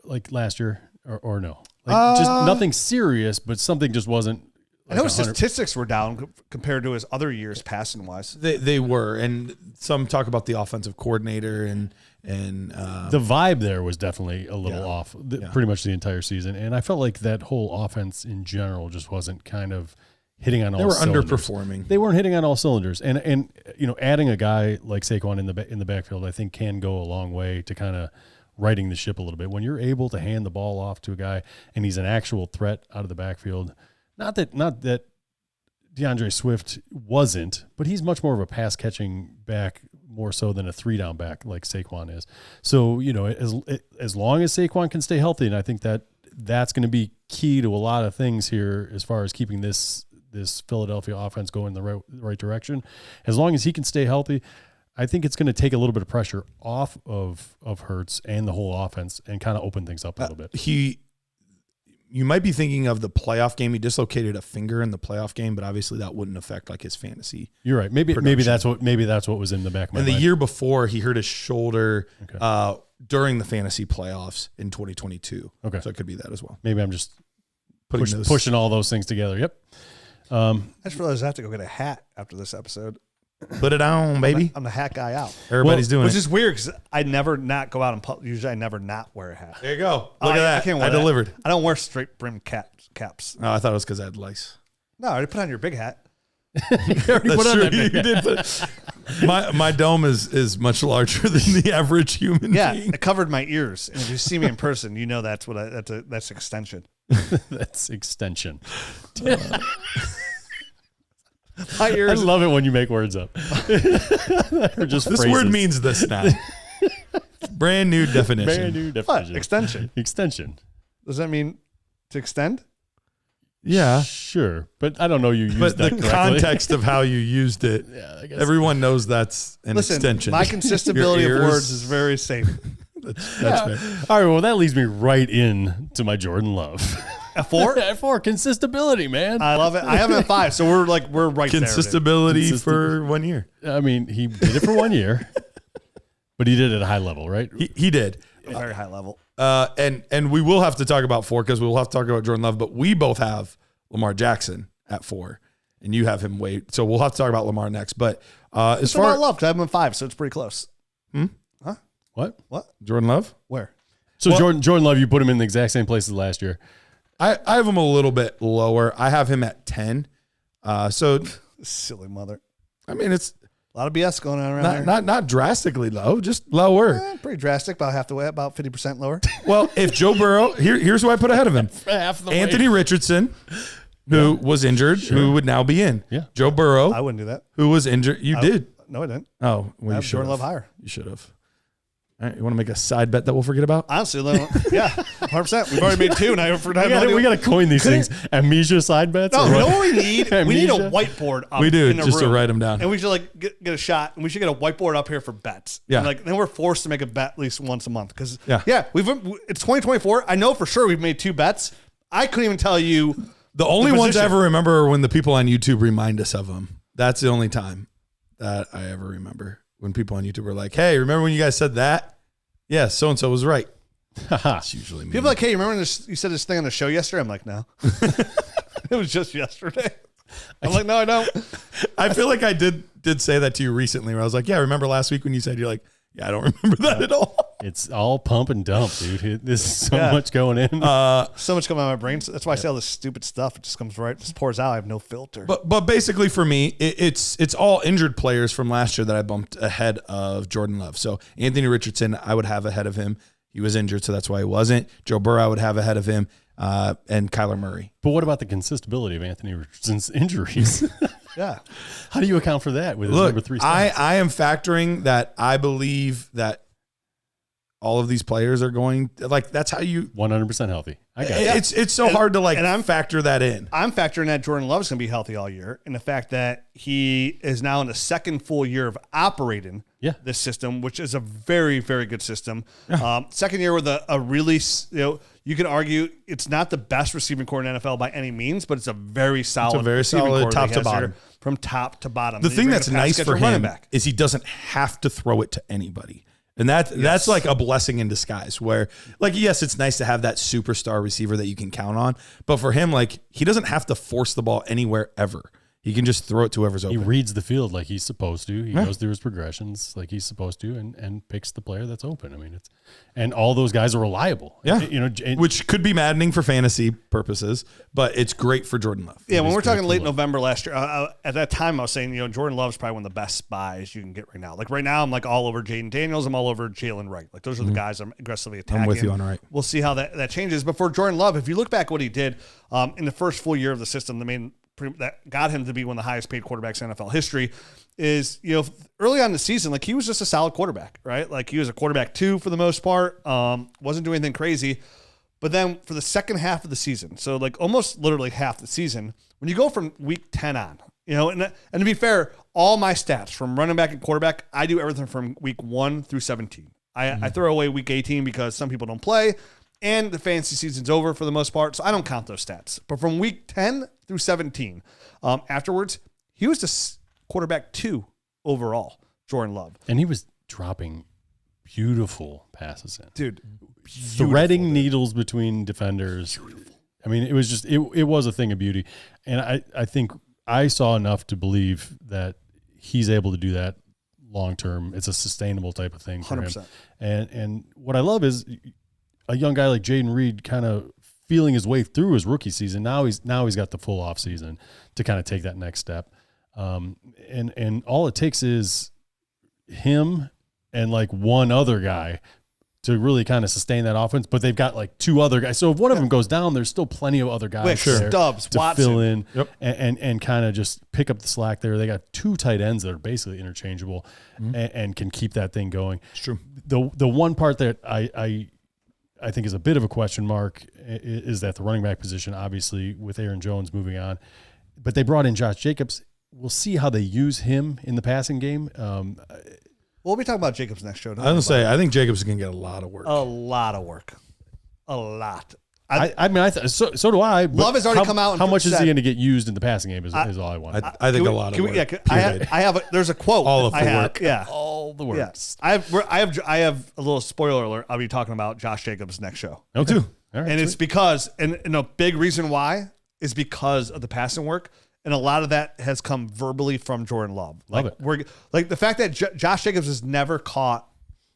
like last year or no? Like just nothing serious, but something just wasn't. Like
I know his statistics were down compared to his other years passing wise.
They were, and some talk about the offensive coordinator and
the vibe there was definitely a little off pretty much the entire season. And I felt like that whole offense in general just wasn't kind of hitting on all cylinders.
They were underperforming.
They weren't hitting on all cylinders. And adding a guy like Saquon in the backfield, I think can go a long way to kind of righting the ship a little bit. When you're able to hand the ball off to a guy and he's an actual threat out of the backfield, not that DeAndre Swift wasn't, but he's much more of a pass catching back more so than a 3-down back like Saquon is. So, as long as Saquon can stay healthy, and I think that's going to be key to a lot of things here as far as keeping this Philadelphia offense going in the right direction. As long as he can stay healthy, I think it's going to take a little bit of pressure off of Hurts and the whole offense and kind of open things up a little bit.
You might be thinking of the playoff game. He dislocated a finger in the playoff game, but obviously that wouldn't affect like his fantasy.
You're right. Maybe that's what was in the back of my mind.
And the year before, he hurt his shoulder during the fantasy playoffs in 2022.
Okay,
so it could be that as well.
Maybe I'm just pushing all those things together. Yep. I
just realized I have to go get a hat after this episode.
Put it on, baby.
I'm the hat guy out.
Everybody's doing it.
Which is weird because I never not go out and usually I never not wear a hat.
There you go. Look at that.
I can't wear
I delivered.
That. I don't wear straight brim caps.
No, I thought it was because I had lice.
No, I already put on your big hat.
You already put on that big hat.
You did put My dome is much larger than the average human
Yeah,
being.
it covered my ears. And if you see me in person, you know that's that's extension.
That's extension.
My
I
ears.
love it when you make words up. Or just
This
phrases.
word means this now. Brand new definition.
Brand new
What?
definition.
Extension.
Extension.
Does that mean to extend?
Yeah.
Sure, but I don't know you used
But
that
the
correctly.
context of how you used it,
Yeah, I guess.
everyone knows that's an
Listen,
extension.
my consistability
Your
of
ears-
words is very safe.
That's fair.
All right, well, that leads me right in to my Jordan Love.
A 4?
At 4, consistability, man.
I love it. I have it at 5, so we're right there. dude.
Consistability for 1 year.
I mean, he did it for 1 year, but he did it at a high level, right?
He did.
Very high level.
And we will have to talk about 4 because we will have to talk about Jordan Love, but we both have Lamar Jackson at 4, and you have him wait. So we'll have to talk about Lamar next. But as
It's
far
about love, 'cause I have him at 5, so it's pretty close.
What?
Jordan Love,
Where?
So
Well-
Jordan Love, you put him in the exact same place as last year.
I have him a little bit lower. I have him at 10. So
Silly mother.
I mean, it's
A lot of BS going on around there.
not drastically low, just lower.
Pretty drastic, about half the way, about 50% lower.
Well, if Joe Burrow, here's who I put ahead of him:
Half the
Anthony Richardson, who was injured, who would now be in.
Yeah.
Joe Burrow,
I wouldn't do that.
who was injured. You did.
No, I didn't.
Oh, well,
I
you
have
should
Jordan
have.
Love higher.
You should have. All right, you want to make a side bet that we'll forget about?
Honestly, yeah, 100%. We've already made 2, and I have no idea.
We got to coin these things. Amnesia side bets.
No,
or
you
what?
know what we need? We need a
Amnesia?
whiteboard up
We do,
in the
just to
room.
write them down.
And we should like get a shot, and we should get a whiteboard up here for bets.
Yeah.
And like then we're forced to make a bet at least once a month because
Yeah.
it's 2024. I know for sure we've made 2 bets. I couldn't even tell you
The only ones I
position.
ever remember are when the people on YouTube remind us of them. That's the only time that I ever remember when people on YouTube were like, "Hey, remember when you guys said that? Yeah, so and so was right." It's usually me.
people are like, hey, remember this? You said this thing on the show yesterday. I'm like, no, it was just yesterday. I'm like, no, I don't.
I feel like I did say that to you recently, where I was like, "Yeah, remember last week when you said?" You're like, "Yeah, I don't remember that at all."
It's all pump and dump, dude. This is so
Yeah.
much going in.
So much coming out of my brain. So that's why I say all this stupid stuff. It just comes right, just pours out. I have no filter.
But basically for me, it's all injured players from last year that I bumped ahead of Jordan Love. So Anthony Richardson, I would have ahead of him. He was injured, so that's why he wasn't. Joe Burrow, I would have ahead of him, and Kyler Murray.
But what about the consistability of Anthony Richardson's injuries?
yeah,
How do you account for that with his
Look,
number 3 spots?
I am factoring that. I believe that all of these players are going like that's how you.
100% healthy. I got it.
It's so hard to like
and I'm-
factor that in.
I'm factoring that Jordan Love's going to be healthy all year, and the fact that he is now in the second full year of operating
Yeah.
this system, which is a very, very good system. Second year with a really, you can argue it's not the best receiving core in NFL by any means, but it's a very solid,
very
receiving
solid
core that
top
he
to
has there
bottom.
from top to bottom.
The
Then
thing
you bring
that's
a pass
nice
catcher
for
running
him
back.
is he doesn't have to throw it to anybody. And that's like a blessing in disguise where like, yes, it's nice to have that superstar receiver that you can count on. But for him, like he doesn't have to force the ball anywhere ever. He can just throw it to whoever's
He
open.
reads the field like he's supposed to. He goes through his progressions like he's supposed to and picks the player that's open. I mean, and all those guys are reliable.
Yeah.
And
Which could be maddening for fantasy purposes, but it's great for Jordan Love.
Yeah, when
is
we're talking
great to
late
look.
November last year, at that time I was saying, Jordan Love's probably one of the best buys you can get right now. Like right now, I'm like all over Jaden Daniels. I'm all over Jalen Wright. Like those are the guys I'm aggressively attacking.
Mm-hmm. with you on Wright.
We'll see how that changes. But for Jordan Love, if you look back what he did in the first full year of the system, that got him to be one of the highest paid quarterbacks in NFL history is, early on in the season, like he was just a solid quarterback, right? Like he was a quarterback 2 for the most part, wasn't doing anything crazy. But then for the second half of the season, so like almost literally half the season, when you go from week 10 on, and to be fair, all my stats from running back and quarterback, I do everything from week 1 through 17. I throw away week 18 because some people don't play and the fantasy season's over for the most part, so I don't count those stats. But from week 10 through 17, afterwards, he was just quarterback 2 overall, Jordan Love.
And he was dropping beautiful passes in.
Dude,
Threading needles between defenders. I mean, it was just it was a thing of beauty. And I think I saw enough to believe that he's able to do that long term. It's a sustainable type of thing for
100%.
him. And what I love is a young guy like Jaden Reed kind of feeling his way through his rookie season. Now he's got the full off season to kind of take that next step. And all it takes is him and like one other guy to really kind of sustain that offense, but they've got like two other guys. So if one of them goes down, there's still plenty of other guys there
Stubbs,
to
Watson.
fill in
Yep.
and kind of just pick up the slack there. They got two tight ends that are basically interchangeable and can keep that thing going.
It's true.
The one part that I think is a bit of a question mark is that the running back position, obviously with Aaron Jones moving on, but they brought in Josh Jacobs. We'll see how they use him in the passing game.
We'll be talking about Jacobs next show.
I was going to say, I think Jacobs can get a lot of work.
A lot of work. A lot.
So do I. but
Love has already come out and
How much is
said-
he going to get used in the passing game is all I want.
I think a lot of work.
I have there's a quote.
All of the
I have,
work.
Yeah.
all the
Yeah.
words.
I have a little spoiler alert. I'll be talking about Josh Jacobs next show.
Okay.
too.
All right,
And it's
sweet.
because, and a big reason why is because of the passing work. And a lot of that has come verbally from Jordan Love.
Love
like,
it.
We're like the fact that Josh Jacobs has never caught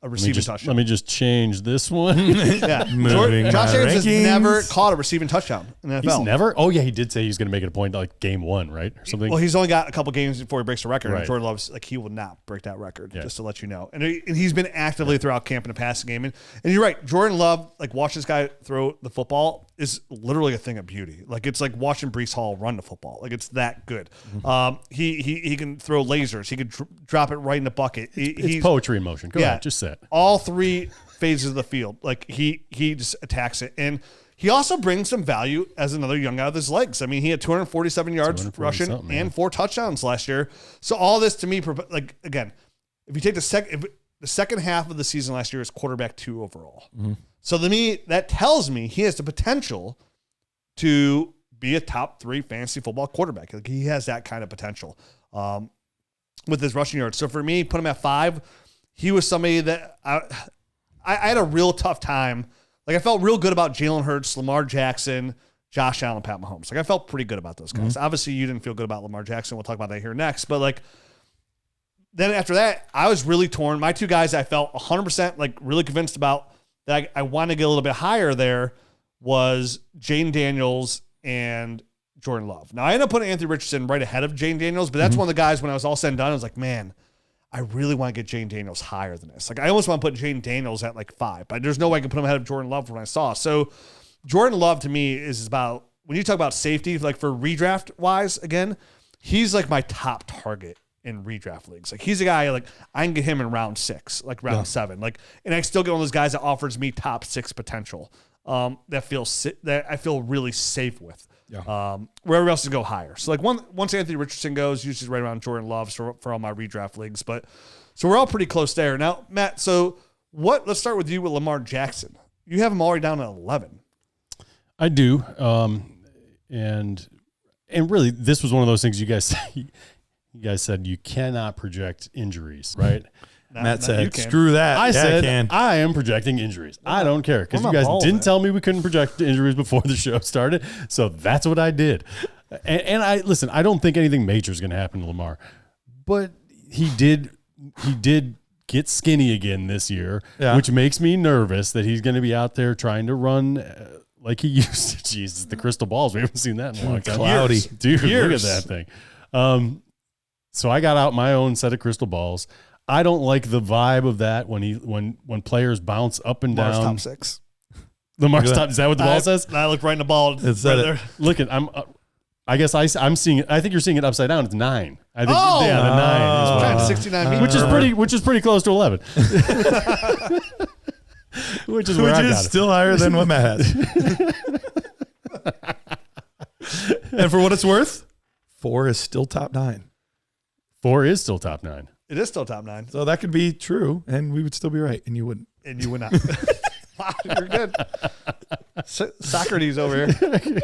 a receiving touchdown.
Let me just change this one.
Yeah.
Moving
Josh
my
Jacobs has
rankings.
never caught a receiving touchdown in the NFL.
He's never. Oh yeah, he did say he's going to make it a point like game one, right, or something.
Well, he's only got a couple games before he breaks the record.
Right.
And Jordan Love's like, he will not break that record,
Yeah.
just to let you know. And he's been actively throughout camp in the passing game. And you're right, Jordan Love, like watching this guy throw the football is literally a thing of beauty. Like it's like watching Breece Hall run the football. Like it's that good. He can throw lasers. He could drop it right in the bucket.
it's poetry in motion. Go ahead, just say it.
All three phases of the field. Like he just attacks it. And he also brings some value as another young guy with his legs. I mean, he had 247 yards
240
rushing
something,
and
yeah.
4 touchdowns last year. So all this to me, like again, if you take the second half of the season last year is quarterback 2 overall. So to me, that tells me he has the potential to be a top 3 fantasy football quarterback. Like he has that kind of potential with his rushing yards. So for me, put him at 5. He was somebody that I had a real tough time. Like I felt real good about Jalen Hurts, Lamar Jackson, Josh Allen, Pat Mahomes. Like I felt pretty good about those guys. Obviously, you didn't feel good about Lamar Jackson. We'll talk about that here next. But like then after that, I was really torn. My 2 guys I felt 100% like really convinced about that I want to get a little bit higher there was Jane Daniels and Jordan Love. Now I ended up putting Anthony Richardson right ahead of Jane Daniels, but that's one of the guys when I was all said and done, I was like, man, I really want to get Jane Daniels higher than this. Like I almost want to put Jane Daniels at like 5, but there's no way I can put him ahead of Jordan Love when I saw. So Jordan Love to me is about, when you talk about safety, like for redraft wise, again, he's like my top target in redraft leagues. Like he's a guy like I can get him in round 6, like round 7. Like, and I still get one of those guys that offers me top 6 potential. That I feel really safe with.
Yeah.
Where everybody else to go higher. So like once Anthony Richardson goes, usually right around Jordan Love for all my redraft leagues. But so we're all pretty close there. Now, Matt, so let's start with you with Lamar Jackson. You have him already down at 11.
I do. And really, this was one of those things you guys said you cannot project injuries, right?
Matt
you
said,
can.
screw that.
I
I
said
can.
I am projecting injuries. I don't care because
Where
you
my
guys
balls
didn't
at?
tell me we couldn't project injuries before the show started. So that's what I did. And I listen, I don't think anything major is going to happen to Lamar, but he did get skinny again this year,
Yeah.
which makes me nervous that he's going to be out there trying to run like he used to. Jesus, the crystal balls. We haven't seen that in a long time.
Cloudy.
Dude, look at
Years.
that thing. So I got out my own set of crystal balls. I don't like the vibe of that when players bounce up and
Lamar's
down.
top 6.
Lamar's top. Is that what the ball says?
I looked right in the ball.
It said
right
it.
there.
Look at I guess I'm seeing it. I think you're seeing it upside down. It's 9. I think
Oh!
yeah, the 9 is what
Trying
it is.
69 meters.
Which is pretty close to 11. Which is where
Which
I got
is
it.
still higher than what Matt has. And for what it's worth, 4 is still top 9.
4 is still top 9.
It is still top 9,
So that could be true, and we would still be right, and you wouldn't.
and you would not. Wow, you're good. Socrates over here.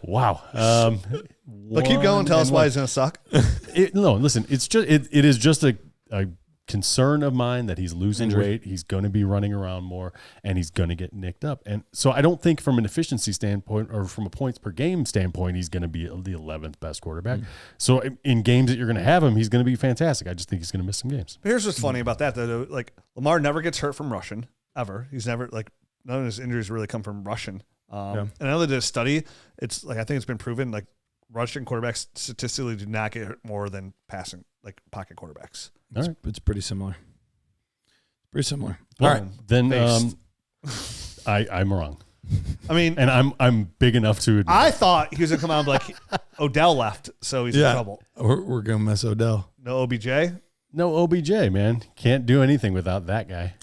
Wow.
But keep going. Tell us why he's going to suck.
No, listen. It's just it is just a concern of mine that he's losing weight. He's going to be running around more, and he's going to get nicked up. And so I don't think from an efficiency standpoint or from a points per game standpoint, he's going to be the 11th best quarterback. So in games that you're going to have him, he's going to be fantastic. I just think he's going to miss some games.
But here's what's funny about that, though. Like, Lamar never gets hurt from rushing, ever. He's never, like, none of his injuries really come from rushing. And I know they did a study. It's, like, I think it's been proven, like, rushing quarterbacks statistically do not get hurt more than passing, like, pocket quarterbacks.
All right.
It's pretty similar. Pretty similar.
Well,
All right.
then
Based.
I'm wrong,
I mean,
and I'm big enough to admit.
I thought he was gonna come out and be like Odell left, so he's in trouble.
We're gonna miss Odell.
No OBJ.
No OBJ, man. Can't do anything without that guy.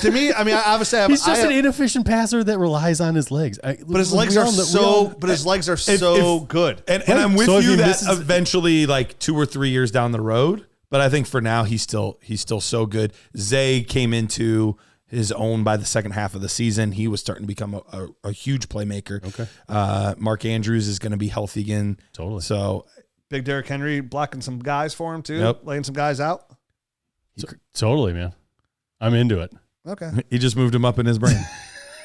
To me, I mean, obviously,
He's just an inefficient passer that relies on his legs.
but his legs are so good.
And I'm with
So if
you
he
that
misses-
eventually, like 2 or 3 years down the road, but I think for now he's still so good. Zay came into his own by the second half of the season. He was starting to become a huge playmaker.
Okay.
Mark Andrews is going to be healthy again.
Totally.
So
Big Derrick Henry blocking some guys for him too,
Yep.
laying some guys out.
Totally, man. I'm into it.
Okay.
he just moved him up in his brain.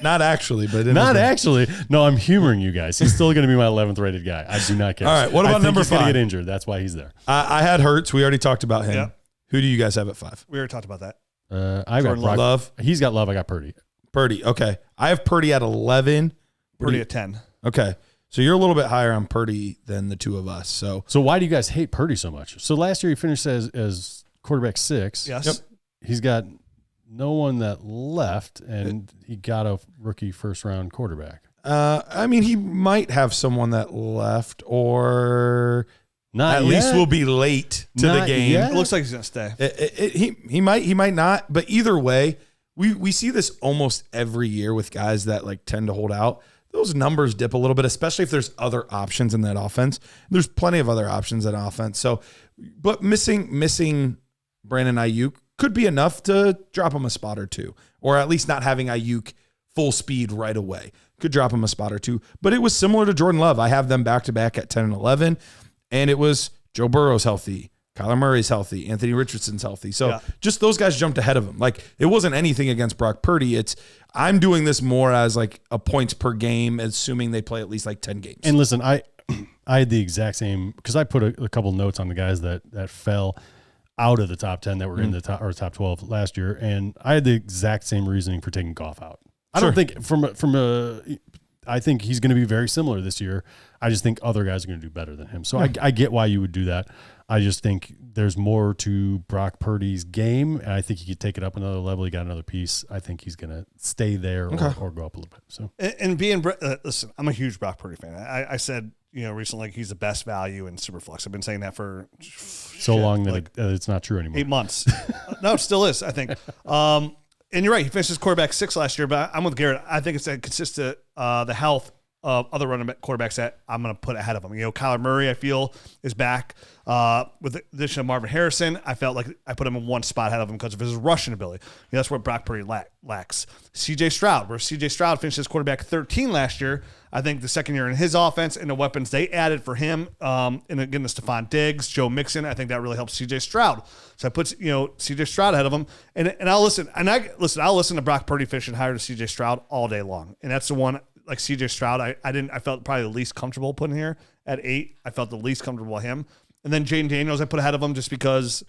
Not actually, but in
Not
his brain.
actually. No, I'm humoring you guys. He's still going to be my 11th rated guy. I do not care.
All right, what
I
about
think
number
he's gonna
5?
get injured. That's why he's there.
I had Hurts. We already talked about him.
Yep.
Who do you guys have at 5?
We already talked about that.
I got
Jordan
Brock.
Love.
He's got Love. I got Purdy.
Purdy. Okay. I have Purdy at 11.
Purdy at 10.
Okay. So you're a little bit higher on Purdy than the two of us. So
Why do you guys hate Purdy so much? So last year he finished as quarterback 6.
Yes.
Yep.
He's got no one that left, and he got a rookie first round quarterback.
I mean, he might have someone that left, or
Not
at
yet.
least will be late to the
Not
game.
yet.
It looks like he's gonna stay.
He might not. But either way, we see this almost every year with guys that like tend to hold out. Those numbers dip a little bit, especially if there's other options in that offense. There's plenty of other options in offense. So, but missing Brandon Ayuk could be enough to drop him a spot or two, or at least not having Ayuk full speed right away could drop him a spot or two. But it was similar to Jordan Love. I have them back to back at 10 and 11, and it was Joe Burrow's healthy, Kyler Murray's healthy, Anthony Richardson's healthy. So just those guys jumped ahead of him. Like it wasn't anything against Brock Purdy. It's I'm doing this more as like a points per game, assuming they play at least like 10 games.
And listen, I had the exact same, because I put a couple notes on the guys that fell out of the top 10 that were in the top 12 last year, and I had the exact same reasoning for taking Goff out. I don't think I think he's going to be very similar this year. I just think other guys are going to do better than him. So I get why you would do that. I just think there's more to Brock Purdy's game, and I think he could take it up another level. He got another piece. I think he's going to stay there or go up a little bit. So
And being listen, I'm a huge Brock Purdy fan. I said recently he's the best value in Superflex. I've been saying that for
so long that it's not true anymore.
8 months. No, it still is, I think. And you're right. He finished as quarterback 6 last year, but I'm with Garrett. I think it's a consistent the health of other running quarterbacks that I'm going to put ahead of him. Kyler Murray, I feel, is back. With the addition of Marvin Harrison, I felt like I put him in one spot ahead of him because of his rushing ability. That's what Brock Purdy lacks. C.J. Stroud, where C.J. Stroud finished as quarterback 13 last year, I think the second year in his offense and the weapons they added for him, and again, the Stephon Diggs, Joe Mixon, I think that really helps C.J. Stroud. So I put C.J. Stroud ahead of him, and I'll listen. I'll listen to Brock Purdy finishing higher to C.J. Stroud all day long, and that's the one. Like C.J. Stroud, I felt probably the least comfortable putting here at 8. I felt the least comfortable with him, and then Jaden Daniels I put ahead of him just because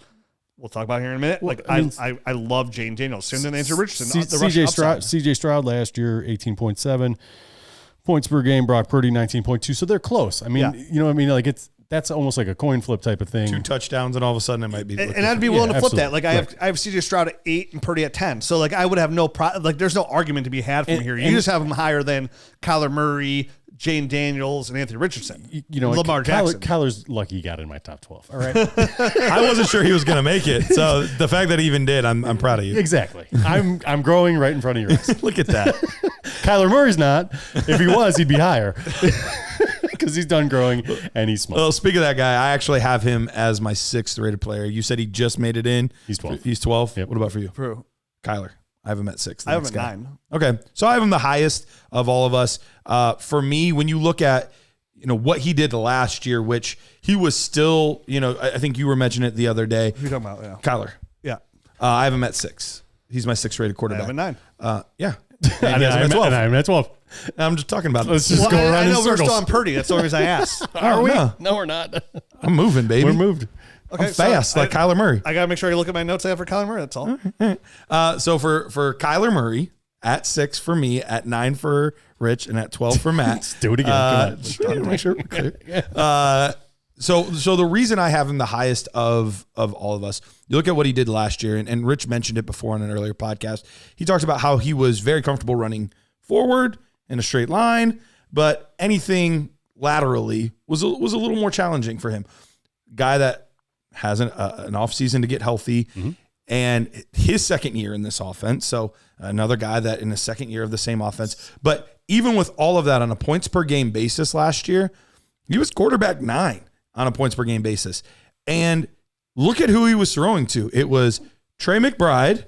we'll talk about it here in a minute.
Well,
I love Jaden Daniels. Same than Andrew Richardson.
C.J. Stroud last year 18.7 points per game. Brock Purdy 19.2. So they're close. I mean, you know what I mean? Like that's almost like a coin flip type of thing.
2 touchdowns, and all of a sudden it might be.
And I'd be willing to flip that.
absolutely.
Like I have C.J. Stroud at 8 and Purdy at 10. So like I would have no there's no argument to be had from here. You just have him higher than Kyler Murray, Jane Daniels, and Anthony Richardson. Lamar Jackson.
Kyler's lucky he got in my top 12. All right.
I wasn't sure he was going to make it, so the fact that he even did, I'm proud of you.
Exactly. I'm growing right in front of your eyes.
Look at that.
Kyler Murray's not. If he was, he'd be higher. Because he's done growing and he's small.
Well, speaking of that guy, I actually have him as my 6th rated player. You said he just made it in.
He's 12.
He's 12.
Yep.
What about for you?
True.
Kyler. I have him at 6.
I have him at 9.
Okay. So I have him the highest of all of us. For me, when you look at what he did last year, which he was still, I think you were mentioning it the other day.
Who are you talking about? Yeah.
Kyler.
Yeah.
I have him at 6. He's my 6th rated
I
quarterback.
have him at 9.
Yeah.
And I'm at 12.
I'm just talking about it.
Let's just go around
I
in
know we're
circles.
still on Purdy. That's the only reason I asked.
Are we?
No, we're not.
I'm moving, baby.
We're moved.
Okay,
I'm fast, like Kyler Murray.
I got to make sure I look at my notes I have for Kyler Murray. That's all.
So for Kyler Murray, at 6 for me, at 9 for Rich, and at 12 for Matt.
Let's do it again. Come on.
Just trying to make sure we're clear. So the reason I have him the highest of all of us, you look at what he did last year, and Rich mentioned it before on an earlier podcast. He talked about how he was very comfortable running forward in a straight line, but anything laterally was a little more challenging for him. Guy that has an offseason to get healthy, and his second year in this offense. So another guy that in the second year of the same offense. But even with all of that on a points per game basis last year, he was quarterback 9 on a points per game basis. And look at who he was throwing to. It was Trey McBride,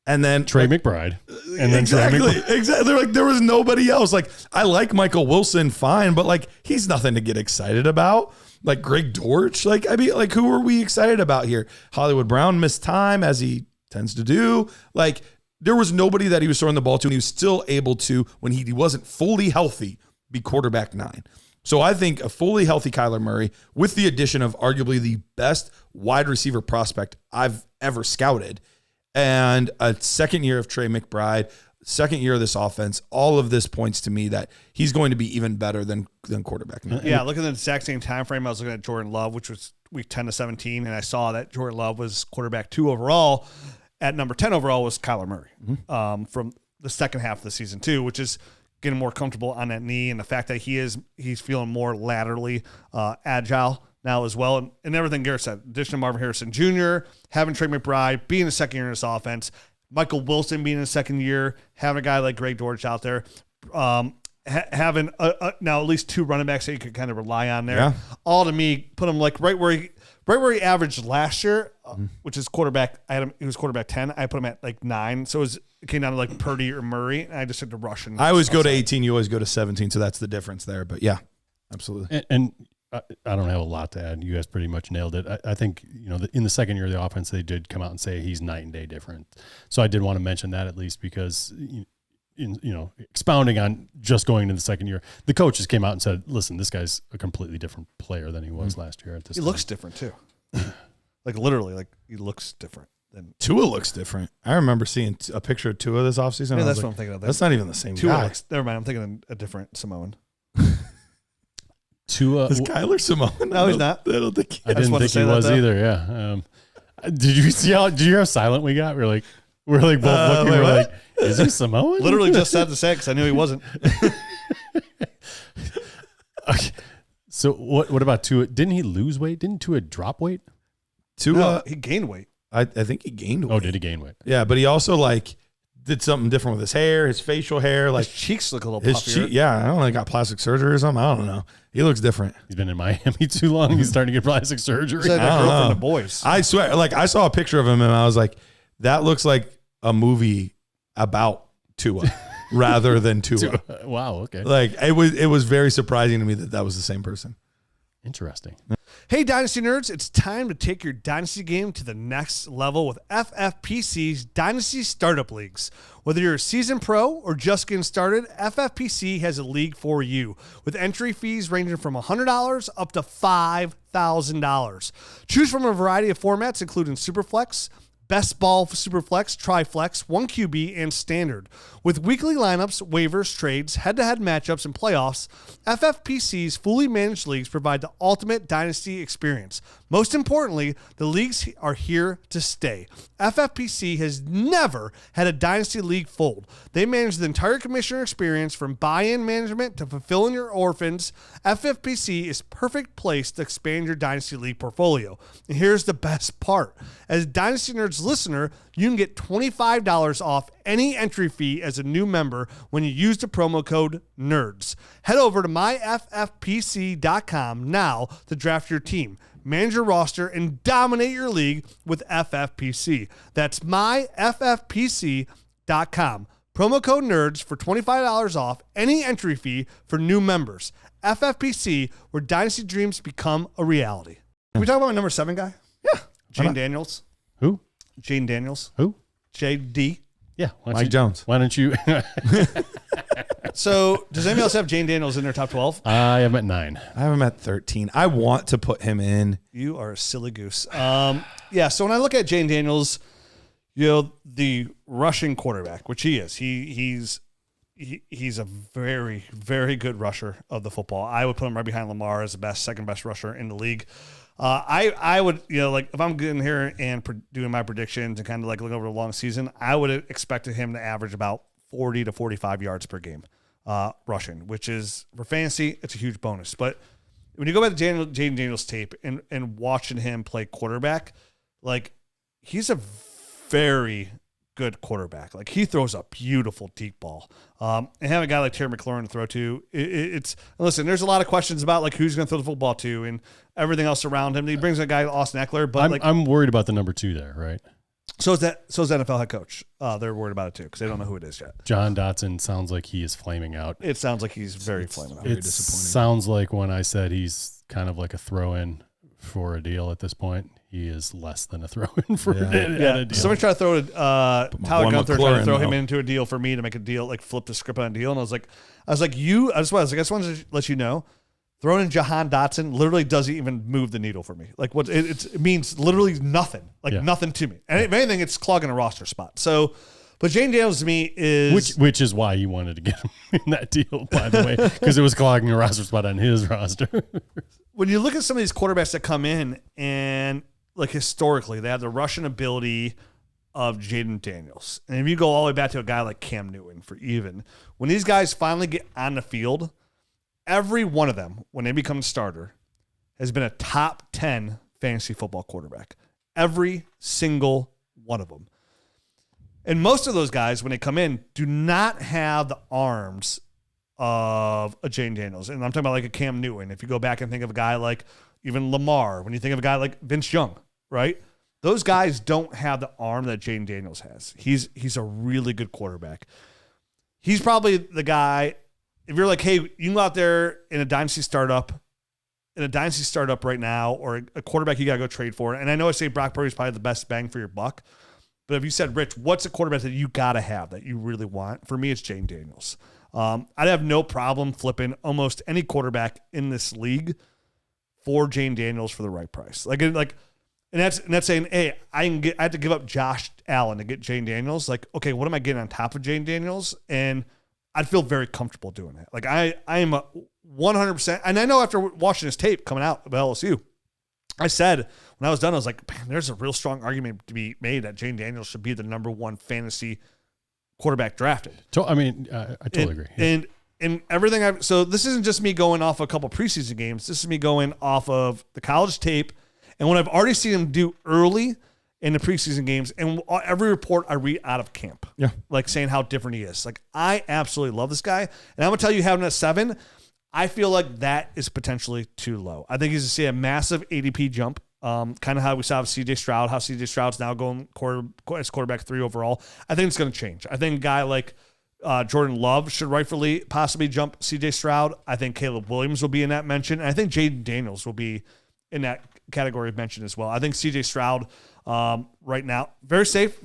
and then
McBride, and then
exactly. They're like, there was nobody else. Like, I like Michael Wilson fine, but like, he's nothing to get excited about. Like Greg Dortch, like, I mean, like, who are we excited about here? Hollywood Brown missed time, as he tends to do. Like, there was nobody that he was throwing the ball to, and he was still able to, when he wasn't fully healthy, be quarterback 9. So I think a fully healthy Kyler Murray, with the addition of arguably the best wide receiver prospect I've ever scouted, and a second year of Trey McBride, second year of this offense, all of this points to me that he's going to be even better than quarterback 9.
Yeah, looking at the exact same time frame, I was looking at Jordan Love, which was week 10 to 17, and I saw that Jordan Love was quarterback 2 overall. At number 10 overall was Kyler Murray from the second half of the season too, which is getting more comfortable on that knee, and the fact that he's feeling more laterally agile now as well, and everything Garrett said. Addition of Marvin Harrison Jr., having Trey McBride being a second year in this offense, Michael Wilson being in his second year, having a guy like Greg Dortch out there, having now at least 2 running backs that you could kind of rely on there. Yeah. All to me put him like right where he averaged last year, which is quarterback. I had him. He was quarterback 10. I put him at like 9. So it came down to like Purdy or Murray, and I just took the Russian.
I always go to 18. You always go to 17. So that's the difference there. But yeah, absolutely.
And I don't have a lot to add. You guys pretty much nailed it. I think, in the second year of the offense, they did come out and say he's night and day different. So I did want to mention that at least because, expounding on just going into the second year, the coaches came out and said, listen, this guy's a completely different player than he was last year at this time.
He looks different too. Like literally, like he looks different.
Tua looks different. I remember seeing a picture of Tua this offseason.
Yeah, that's what I'm thinking of.
That's not even the same
Tua
guy.
never mind. I'm thinking of a different Samoan.
Tua
is Kyler Samoan?
No, he's not.
I didn't think he was either. Yeah. Did you hear how silent we got? We're like both looking. We're like, is he Samoan?
Literally just had to say because I knew he wasn't.
Okay. So what about Tua? Didn't he lose weight? Didn't Tua drop weight?
Tua, he gained weight.
I think he gained weight.
Oh, did he gain weight?
Yeah, but he also did something different with his hair, his facial hair. Like
his cheeks look a little puffier.
I don't know, he got plastic surgery or something. I don't know. He looks different.
He's been in Miami too long. He's starting to get plastic surgery.
He's like a girlfriend of boys.
I swear, I saw a picture of him and I was like, that looks like a movie about Tua rather than Tua.
Wow. Okay.
It was very surprising to me that was the same person.
Interesting.
Hey, Dynasty Nerds, it's time to take your Dynasty game to the next level with FFPC's Dynasty Startup Leagues. Whether you're a seasoned pro or just getting started, FFPC has a league for you with entry fees ranging from $100 up to $5,000. Choose from a variety of formats, including Superflex, Best Ball Superflex, Triflex, 1QB, and Standard. With weekly lineups, waivers, trades, head-to-head matchups, and playoffs, FFPC's fully managed leagues provide the ultimate dynasty experience. Most importantly, the leagues are here to stay. FFPC has never had a dynasty league fold. They manage the entire commissioner experience from buy-in management to fulfilling your orphans. FFPC is perfect place to expand your dynasty league portfolio. And here's the best part. As a Dynasty Nerds listener, you can get $25 off any entry fee as a new member when you use the promo code NERDS. Head over to myffpc.com now to draft your team, manage your roster, and dominate your league with FFPC. That's myffpc.com. Promo code NERDS for $25 off any entry fee for new members. FFPC, where dynasty dreams become a reality. Can we talk about my number 7 guy?
Yeah.
Jane Daniels.
Who?
Jane Daniels.
Who?
JD.
Yeah.
Mike Jones.
Why don't you?
So, does anybody else have Jane Daniels in their top 12?
I am at 9.
I have him at 13. I want to put him in.
You are a silly goose. Yeah, so when I look at Jane Daniels, the Russian quarterback, which he is, he's he's a very, very good rusher of the football. I would put him right behind Lamar as the second best rusher in the league. I would, like if I'm getting here and doing my predictions and kind of like looking over the long season, I would have expected him to average about 40 to 45 yards per game rushing, which is for fantasy, it's a huge bonus. But when you go back to Jaden Daniels' tape and watching him play quarterback, like he's a very good quarterback. Like he throws a beautiful deep ball. And having a guy like Terry McLaurin to throw to, it's listen. There's a lot of questions about like who's going to throw the football to and everything else around him. He brings a guy Austin Eckler, but
I'm worried about the number 2 there, right?
So is the NFL head coach. They're worried about it too because they don't know who it is yet.
John Dotson sounds like he is flaming out.
It sounds like he's very flaming out.
It sounds like when I said he's kind of like a throw-in for a deal at this point. He is less than a throw-in for a deal.
Somebody tried to throw Tyler Gunther tried to throw him into a deal for me to make a deal, like flip the script on a deal, and I was like, I just wanted to let you know, throwing in Jahan Dotson literally doesn't even move the needle for me. Like what it means literally nothing, nothing to me. And if anything, it's clogging a roster spot. So, but Jaden Daniels to me is
which is why you wanted to get him in that deal, by the way, because it was clogging a roster spot on his roster.
When you look at some of these quarterbacks that come in and like historically, they have the rushing ability of Jaden Daniels. And if you go all the way back to a guy like Cam Newton for even, when these guys finally get on the field, every one of them, when they become a starter, has been a top 10 fantasy football quarterback. Every single one of them. And most of those guys, when they come in, do not have the arms of a Jaden Daniels. And I'm talking about like a Cam Newton. If you go back and think of a guy like even Lamar, when you think of a guy like Vince Young, right? Those guys don't have the arm that Jaden Daniels has. He's a really good quarterback. He's probably the guy, if you're like, hey, you can go out there in a dynasty startup right now, or a quarterback you got to go trade for. And I know I say Brock Purdy is probably the best bang for your buck. But if you said, Rich, what's a quarterback that you got to have that you really want? For me, it's Jaden Daniels. I'd have no problem flipping almost any quarterback in this league for Jaden Daniels for the right price. And that's saying, hey, I have to give up Josh Allen to get Jaden Daniels. Like, okay, what am I getting on top of Jaden Daniels? And I'd feel very comfortable doing that. Like I am a 100%. And I know after watching his tape coming out of LSU, I said when I was done, I was like, man, there's a real strong argument to be made that Jaden Daniels should be the number 1 fantasy quarterback drafted.
I totally agree.
And everything so this isn't just me going off a couple preseason games. This is me going off of the college tape and what I've already seen him do early in the preseason games and every report I read out of camp.
Yeah.
Like saying how different he is. Like I absolutely love this guy. And I'm going to tell you, having a 7, I feel like that is potentially too low. I think he's going to see a massive ADP jump. Kind of how we saw with CJ Stroud, how CJ Stroud's now going as quarterback 3 overall. I think it's going to change. I think a guy like Jordan Love should rightfully possibly jump CJ Stroud. I think Caleb Williams will be in that mention. And I think Jaden Daniels will be in that category of mention as well. I think CJ Stroud right now, very safe,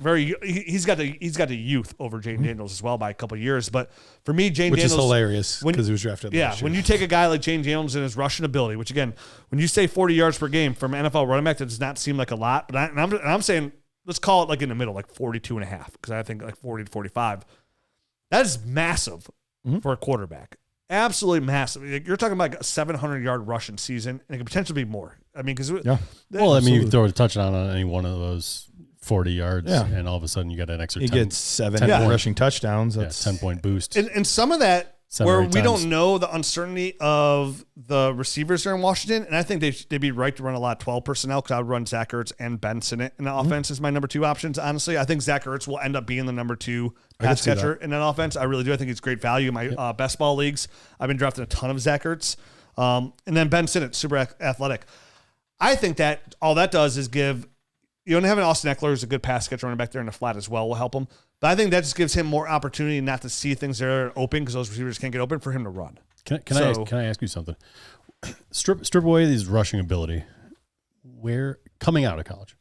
he's got the youth over Jaden Daniels as well by a couple of years. But for me, Jaden Daniels,
which is hilarious because he was drafted last year.
When you take a guy like Jaden Daniels and his rushing ability, which again, when you say 40 yards per game from an NFL running back, that does not seem like a lot. But I'm saying let's call it like in the middle, like 42.5, because I think like 40 to 45. That is massive for a quarterback. Absolutely massive. You're talking about like a 700-yard rushing season, and it could potentially be more. I mean, because
you throw a touchdown on any one of those 40 yards, and all of a sudden you got an extra.
You
10,
get 7 rushing touchdowns. That's
10-point boost.
And some of that where we don't know the uncertainty of the receivers there in Washington, and I think they'd be right to run a lot of 12 personnel because I would run Zach Ertz and Ben Sinnott in the offense as my number 2 options. Honestly, I think Zach Ertz will end up being the number 2 pass catcher in that offense. I really do. I think it's great value in my best ball leagues. I've been drafting a ton of Zach Ertz. And then Ben Sinnott, super athletic. I think that all that does is give you don't have an Austin Eckler who's a good pass catcher running back there in the flat as well will help him. But I think that just gives him more opportunity not to see things that are open because those receivers can't get open for him to run.
Can I ask you something? Strip away his rushing ability. Where coming out of college,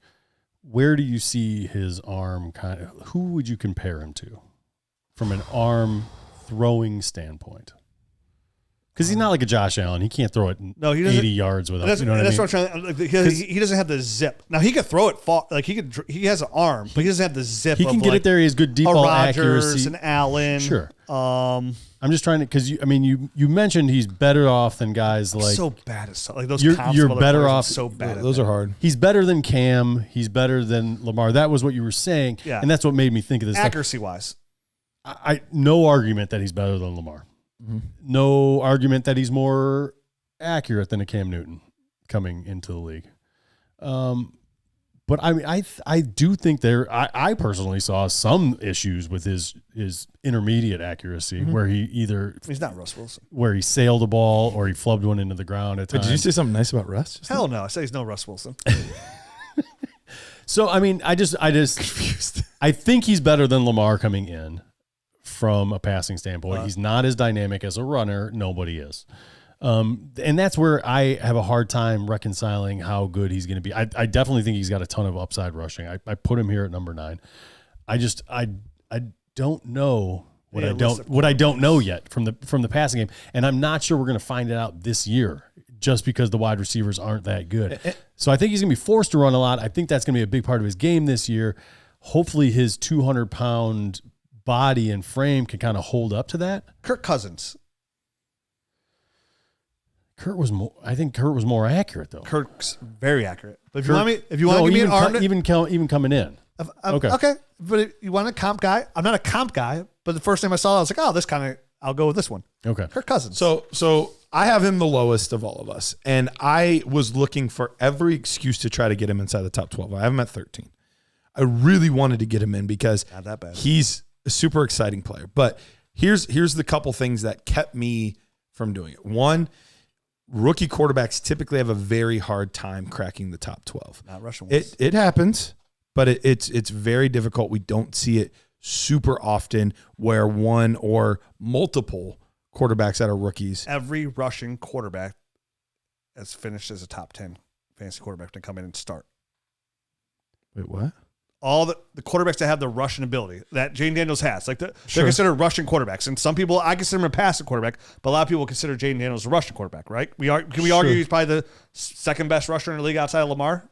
where do you see his arm who would you compare him to from an arm throwing standpoint? Because he's not like a Josh Allen. He can't throw it
No, he doesn't-
80 yards without.
That's,
You know what I
that's
mean?
what I'm trying to. Like, he doesn't have the zip. Now he could throw it far. Like he has an arm, but he doesn't have the zip.
He can
of
get
like
it there. He has good deep
a
ball
Rodgers,
accuracy.
an Allen.
Sure.
Um,
I'm just trying to because you mentioned he's better off than guys like
so bad at stuff. Like those.
You're
comps
better
of other players, I'm
off-
So bad.
Those
at
are
that.
hard.
he's better than Cam. He's better than Lamar. That was what you were saying.
Yeah.
And that's what made me think of this. stuff.
Accuracy wise.
I no argument that he's better than Lamar. No argument that he's more accurate than a Cam Newton coming into the league. But I mean, I do think I personally saw some issues with his intermediate accuracy where he either
He's not Russ Wilson.
where he sailed the ball or he flubbed one into the ground at
Wait,
times.
did you say something nice about Russ? just now?
Hell no. I say he's no Russ Wilson.
So I mean, I just
Confused.
I think he's better than Lamar coming in from a passing standpoint. He's not as dynamic as a runner. Nobody is. And that's where I have a hard time reconciling how good he's going to be. I definitely think he's got a ton of upside rushing. I put him here at number 9. I don't know what I don't know yet from the passing game, and I'm not sure we're going to find it out this year just because the wide receivers aren't that good. So I think he's going to be forced to run a lot. I think that's going to be a big part of his game this year. Hopefully his 200-pound body and frame can kind of hold up to that.
Kirk Cousins.
I think Kurt was more accurate though.
Kirk's very accurate. But if
Kurt-
you want to give me an arm,
even coming in. Okay.
Okay. But if you want a comp guy? I'm not a comp guy, but the first name I saw, I was like, oh, this kind of, I'll go with this one.
Okay.
Kirk Cousins.
So I have him the lowest of all of us, and I was looking for every excuse to try to get him inside the top 12. I have him at 13. I really wanted to get him in because
Not that bad.
he's a super exciting player. But here's the couple things that kept me from doing it. One, rookie quarterbacks typically have a very hard time cracking the top 12.
Not rushing ones.
It happens, but it's very difficult. We don't see it super often where one or multiple quarterbacks that are rookies.
Every rushing quarterback has finished as a top 10 fantasy quarterback to come in and start.
Wait, what?
All the quarterbacks that have the rushing ability that Jaden Daniels has, like they're
Sure.
considered rushing quarterbacks. And some people, I consider him a passing quarterback, but a lot of people consider Jaden Daniels a rushing quarterback, right? Can we argue he's probably the second best rusher in the league outside of Lamar?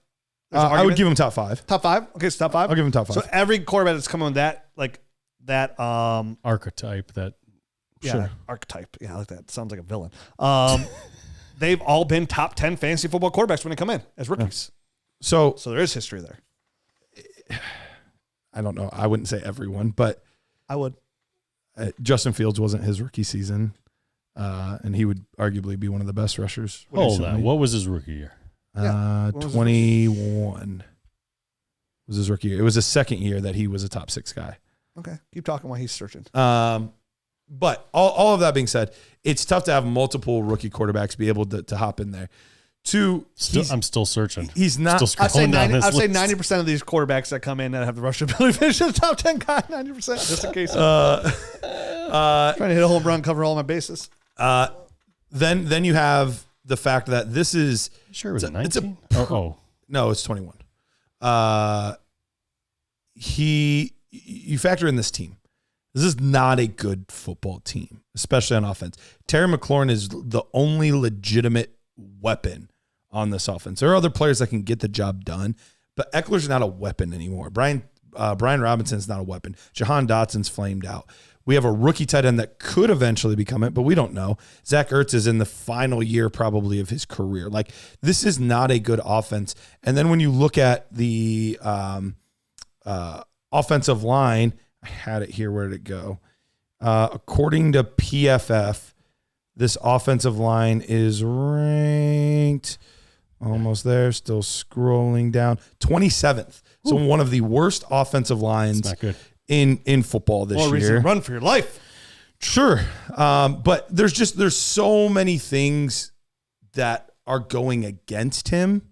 There's an
I would
argument?
give him top 5.
Top 5. Okay, so top 5.
I'll give him top 5.
So every quarterback that's coming with that
Archetype that
archetype. Yeah, I like that. Sounds like a villain. They've all been top 10 fantasy football quarterbacks when they come in as rookies.
So
So there is history there.
I don't know. I wouldn't say everyone, but
I would.
Justin Fields wasn't his rookie season, and he would arguably be one of the best rushers.
Hold
recently.
on. What was his rookie year?
What was his
21 was his rookie year. It was his second year that he was a top 6 guy.
Okay. Keep talking while he's searching.
But all of that being said, it's tough to have multiple rookie quarterbacks be able to hop in there. Two,
I'm still searching.
he's not.
Still
I'd say
scrolling down this
I'd say
list.
90% of these quarterbacks that come in that have the rushing ability finish as a top 10 guy. 90%, just in case. Trying to hit a home run, cover all my bases.
Then you have the fact that this is
Sure, it was
it's a-
19. Oh,
no, it's 21. You factor in this team. This is not a good football team, especially on offense. Terry McLaurin is the only legitimate weapon on this offense. There are other players that can get the job done, but Eckler's not a weapon anymore. Brian Robinson's not a weapon. Jahan Dotson's flamed out. We have a rookie tight end that could eventually become it, but we don't know. Zach Ertz is in the final year probably of his career. Like, this is not a good offense. And then when you look at the offensive line, I had it here. Where did it go? According to PFF, this offensive line is ranked almost there, still scrolling down, 27th. So one of the worst offensive lines
not good.
in football this
More reason
year.
to run for your life.
Sure. But there's so many things that are going against him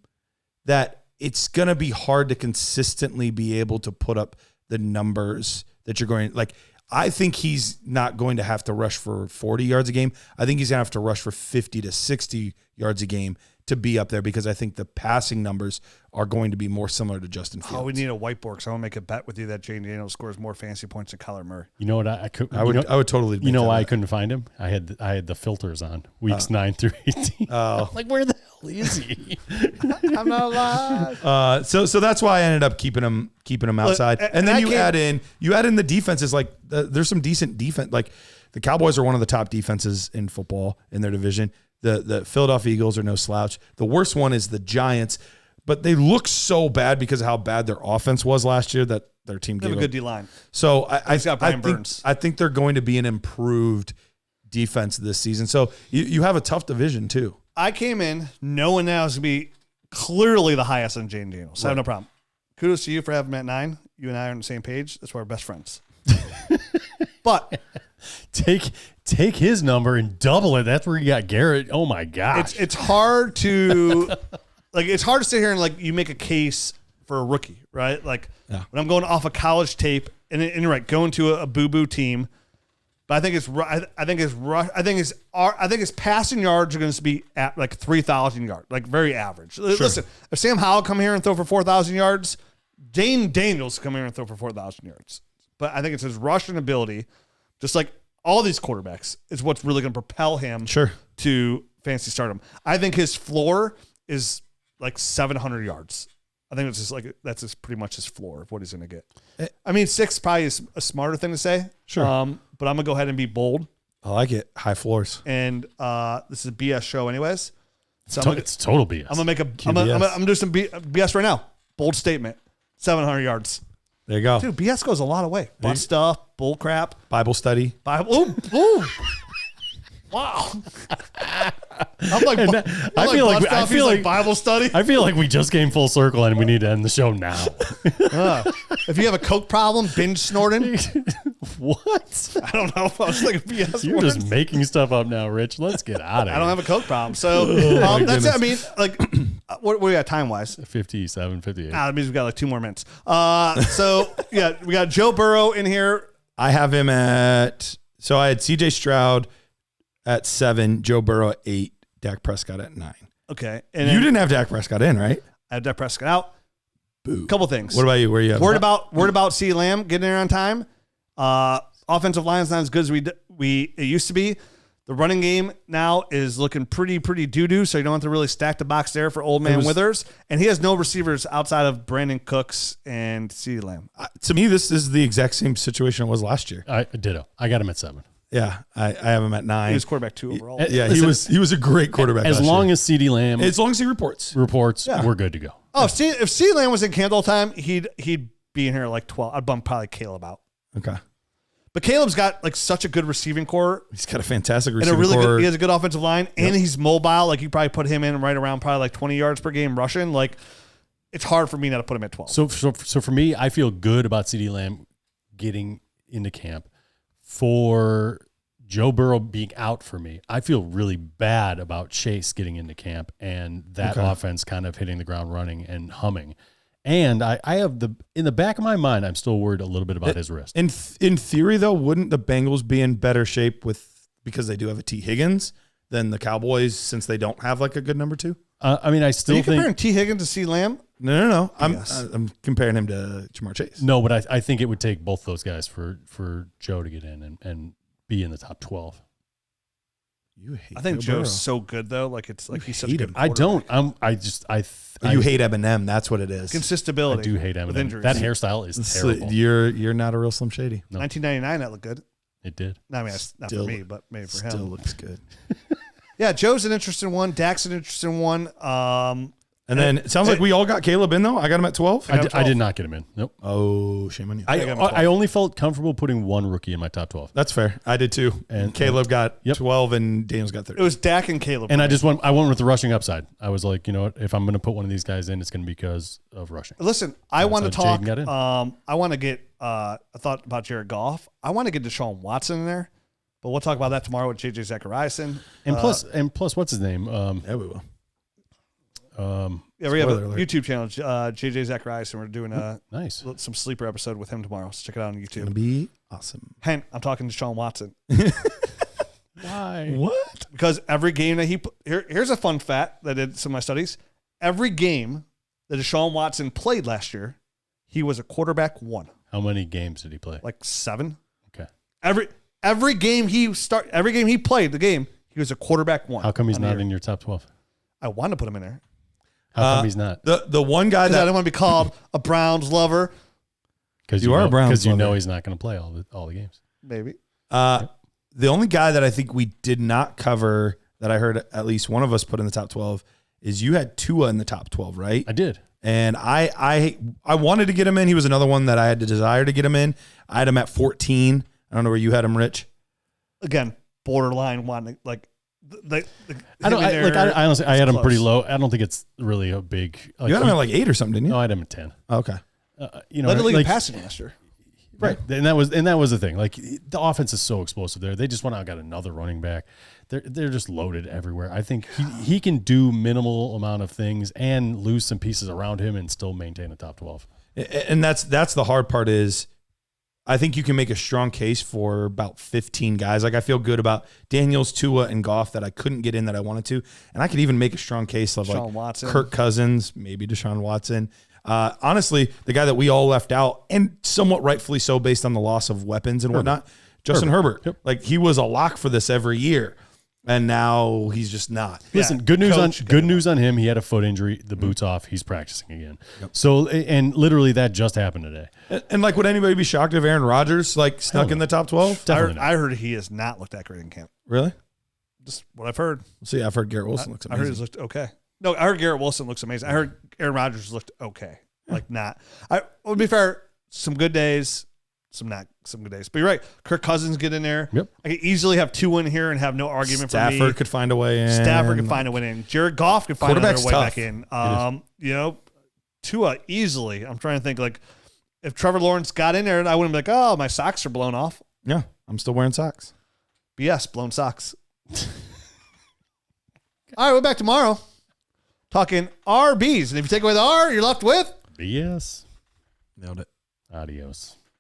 that it's going to be hard to consistently be able to put up the numbers that you're going, like, I think he's not going to have to rush for 40 yards a game. I think he's going to have to rush for 50 to 60 yards a game to be up there because I think the passing numbers are going to be more similar to Justin Fields.
Oh, we need a whiteboard because I want to make a bet with you that Jane Daniels scores more fantasy points than Kyler Murray.
You know what? I could.
I would totally.
You know why I
bet.
couldn't find him? I had the filters on weeks 9 through 18.
Oh.
Like, where the hell is he?
I'm not alive.
So that's why I ended up keeping him outside.
Look,
and then
I
you
can't-
add in the defenses. Like there's some decent defense. Like the Cowboys are one of the top defenses in football in their division. The Philadelphia Eagles are no slouch. The worst one is the Giants, but they look so bad because of how bad their offense was last year that their team
They
gave
have a
up.
good D line.
So
got Brian Burns.
I think they're going to be an improved defense this season. So you have a tough division too.
I came in knowing that I was going to be clearly the highest on Jane Daniels. So I have no problem. Kudos to you for having him at 9. You and I are on the same page. That's why we're best friends. But
Take his number and double it. That's where you got Garrett. Oh my gosh.
it's hard to it's hard to sit here and you make a case for a rookie, right? Like when I'm going off a college tape and you're right, going to a boo-boo team. But I think his passing yards are going to be at 3,000 yards, very average. Listen, if Sam Howell come here and throw for 4,000 yards, Jane Daniels come here and throw for 4,000 yards. But I think it's his rushing ability, just like all these quarterbacks, is what's really going to propel him to fantasy stardom. I think his floor is 700 yards. I think it's just pretty much his floor of what he's going to get. I mean, 6 probably is a smarter thing to say.
Sure.
But I'm going to go ahead and be bold.
I like it. High floors.
And this is a BS show anyways. So
it's total BS.
I'm going to do some BS right now. Bold statement. 700 yards.
There you go.
Dude, BS goes a lot of way. Butt stuff, bull crap.
Bible study.
Bible. Ooh. Wow. I'm like,
I feel like
Bible study.
I feel like we just came full circle and we need to end the show now.
If you have a coke problem, binge snorting.
What?
I don't know. I was thinking BS.
You're
words.
just making stuff up now, Rich. Let's get out of here.
I don't have a coke problem. So that's it. I mean, what we got time wise?
57, 58.
That means we got 2 more minutes. So yeah, we got Joe Burrow in here.
I have him so I had CJ Stroud at 7, Joe Burrow at 8, Dak Prescott at 9.
Okay. And
You didn't have Dak Prescott in, right?
I have Dak Prescott out.
Boo.
Couple things.
What about you? Where you at?
Word about CeeDee Lamb getting there on time. Offensive line's not as good as it used to be. The running game now is looking pretty doo-doo, so you don't have to really stack the box there for old man Withers. And he has no receivers outside of Brandon Cooks and CeeDee Lamb.
To me, this is the exact same situation it was last year.
Ditto. I got him at 7.
Yeah, I have him at 9.
He was quarterback 2 overall.
Yeah,
Listen,
he was a great quarterback.
As long as CeeDee Lamb
as long as he reports.
we're good to go.
Oh, if CeeDee Lamb was in camp all the time, he'd be in here at 12. I'd bump probably Caleb out.
Okay.
But Caleb's got such a good receiving core.
He's got a fantastic
And
receiving core.
he has a good offensive line, and he's mobile. You probably put him in right around probably 20 yards per game rushing. It's hard for me not to put him at 12.
So for me, I feel good about CeeDee Lamb getting into camp. For Joe Burrow being out for me, I feel really bad about Chase getting into camp and that offense kind of hitting the ground running and humming. And I have in the back of my mind, I'm still worried a little bit about his wrist.
In theory, though, wouldn't the Bengals be in better shape because they do have a T. Higgins than the Cowboys since they don't have a good number 2?
I mean, I
Are
still
you
think
comparing T. Higgins to CeeDee Lamb?
No.
Yes.
I'm comparing him to Jamar Chase.
no, but I think it would take both those guys for Joe to get in and be in the top 12.
You hate
I think
Joe Burrow.
Joe's so good though. He's such a
hate
good
him.
I don't.
quarterback.
You hate Eminem. That's what it is.
Consistability.
I do hate
with
Eminem.
injuries.
That hairstyle is terrible.
You're not a real Slim Shady.
No.
1999, that looked good.
It did.
No, I mean, that's not
Still-
for me, but maybe for
Still
him.
looks good.
Yeah, Joe's an interesting one. Dak's an interesting one.
And then it sounds like we all got Caleb in, though. I got him at 12.
I did not get him in. Nope.
Oh, shame on you.
I only felt comfortable putting one rookie in my top 12.
That's fair. I did too. And Caleb got 12 and Daniel's got 30.
It was Dak and Caleb.
And I went with the rushing upside. I was like, you know what? If I'm going to put one of these guys in, it's going to be because of rushing.
Listen, I want to
how
talk.
Jaden got in.
I want to get. I thought about Jared Goff. I want to get Deshaun Watson in there, but we'll talk about that tomorrow with JJ Zachariason.
And plus, what's his name?
Yeah, we will.
Yeah, we have a
Spoiler alert.
YouTube channel, JJ Zachariason. We're doing
Nice.
some sleeper episode with him tomorrow. So check it out on
Gonna
YouTube.
be awesome.
Hint, I'm talking to Deshaun Watson.
Why?
What?
Because every game that here's a fun fact that I did some of my studies. Every game that Deshaun Watson played last year, he was a quarterback 1.
How many games did he play?
Like 7.
Okay.
Every game he played the game, he was a quarterback 1.
How come he's not in your top 12?
I wanted to put him in there.
How come he's not?
The one guy
Because I
that
didn't want to be called a Browns lover.
Because
you are a Browns
Because you know
lover.
he's not going to play all the games.
Maybe.
the only guy that I think we did not cover that I heard at least one of us put in the top 12 is you had Tua in the top 12, right?
I did.
And I wanted to get him in. He was another one that I had the desire to get him in. I had him at 14. I don't know where you had him, Rich.
Again, borderline one. Like,
I honestly, I had him pretty
close.
low. I don't think it's really a big. Like,
You had him at like 8 or something, didn't you?
No, I had him at 10.
Oh, okay.
Led the league in
like,
passing last year.
right, and that was the thing. Like the offense is so explosive there. They just went out and got another running back. They're just loaded everywhere. I think he can do minimal amount of things and lose some pieces around him and still maintain a top 12.
And that's the hard part is I think you can make a strong case for about 15 guys. Like I feel good about Daniels, Tua, and Goff that I couldn't get in that I wanted to. And I could even make a strong case of
Deshaun
like
Watson.
Kirk Cousins, maybe Deshaun Watson. Honestly, the guy that we all left out, and somewhat rightfully so based on the loss of weapons and whatnot, Justin Herbert.
Yep.
Like he was a lock for this every year. And now he's just not.
Listen, good news on him. He had a foot injury. The boot's off. He's practicing again. Yep. So, and literally that just happened today.
And like, would anybody be shocked if Aaron Rodgers like snuck in the top 12?
I heard he has not looked that great in camp.
Really?
Just what I've heard.
See, I've heard Garrett Wilson looks
I heard
amazing.
he's looked okay. No, I heard Garrett Wilson looks amazing. I heard Aaron Rodgers looked okay. Like not. To be fair, some good days, some good days. But you're right. Kirk Cousins get in there.
Yep.
I could easily have two in here and have no argument for me.
Stafford could find a way in.
Stafford could find a way in. Jared Goff could find another way
Quarterback's
back in. Tua easily. I'm trying to think like if Trevor Lawrence got in there, I wouldn't be like, oh, my socks are blown off.
Yeah, I'm still wearing socks.
BS, blown socks. All right, we're back tomorrow. Talking RBs. And if you take away the R, you're left with
BS.
Nailed it.
Adios.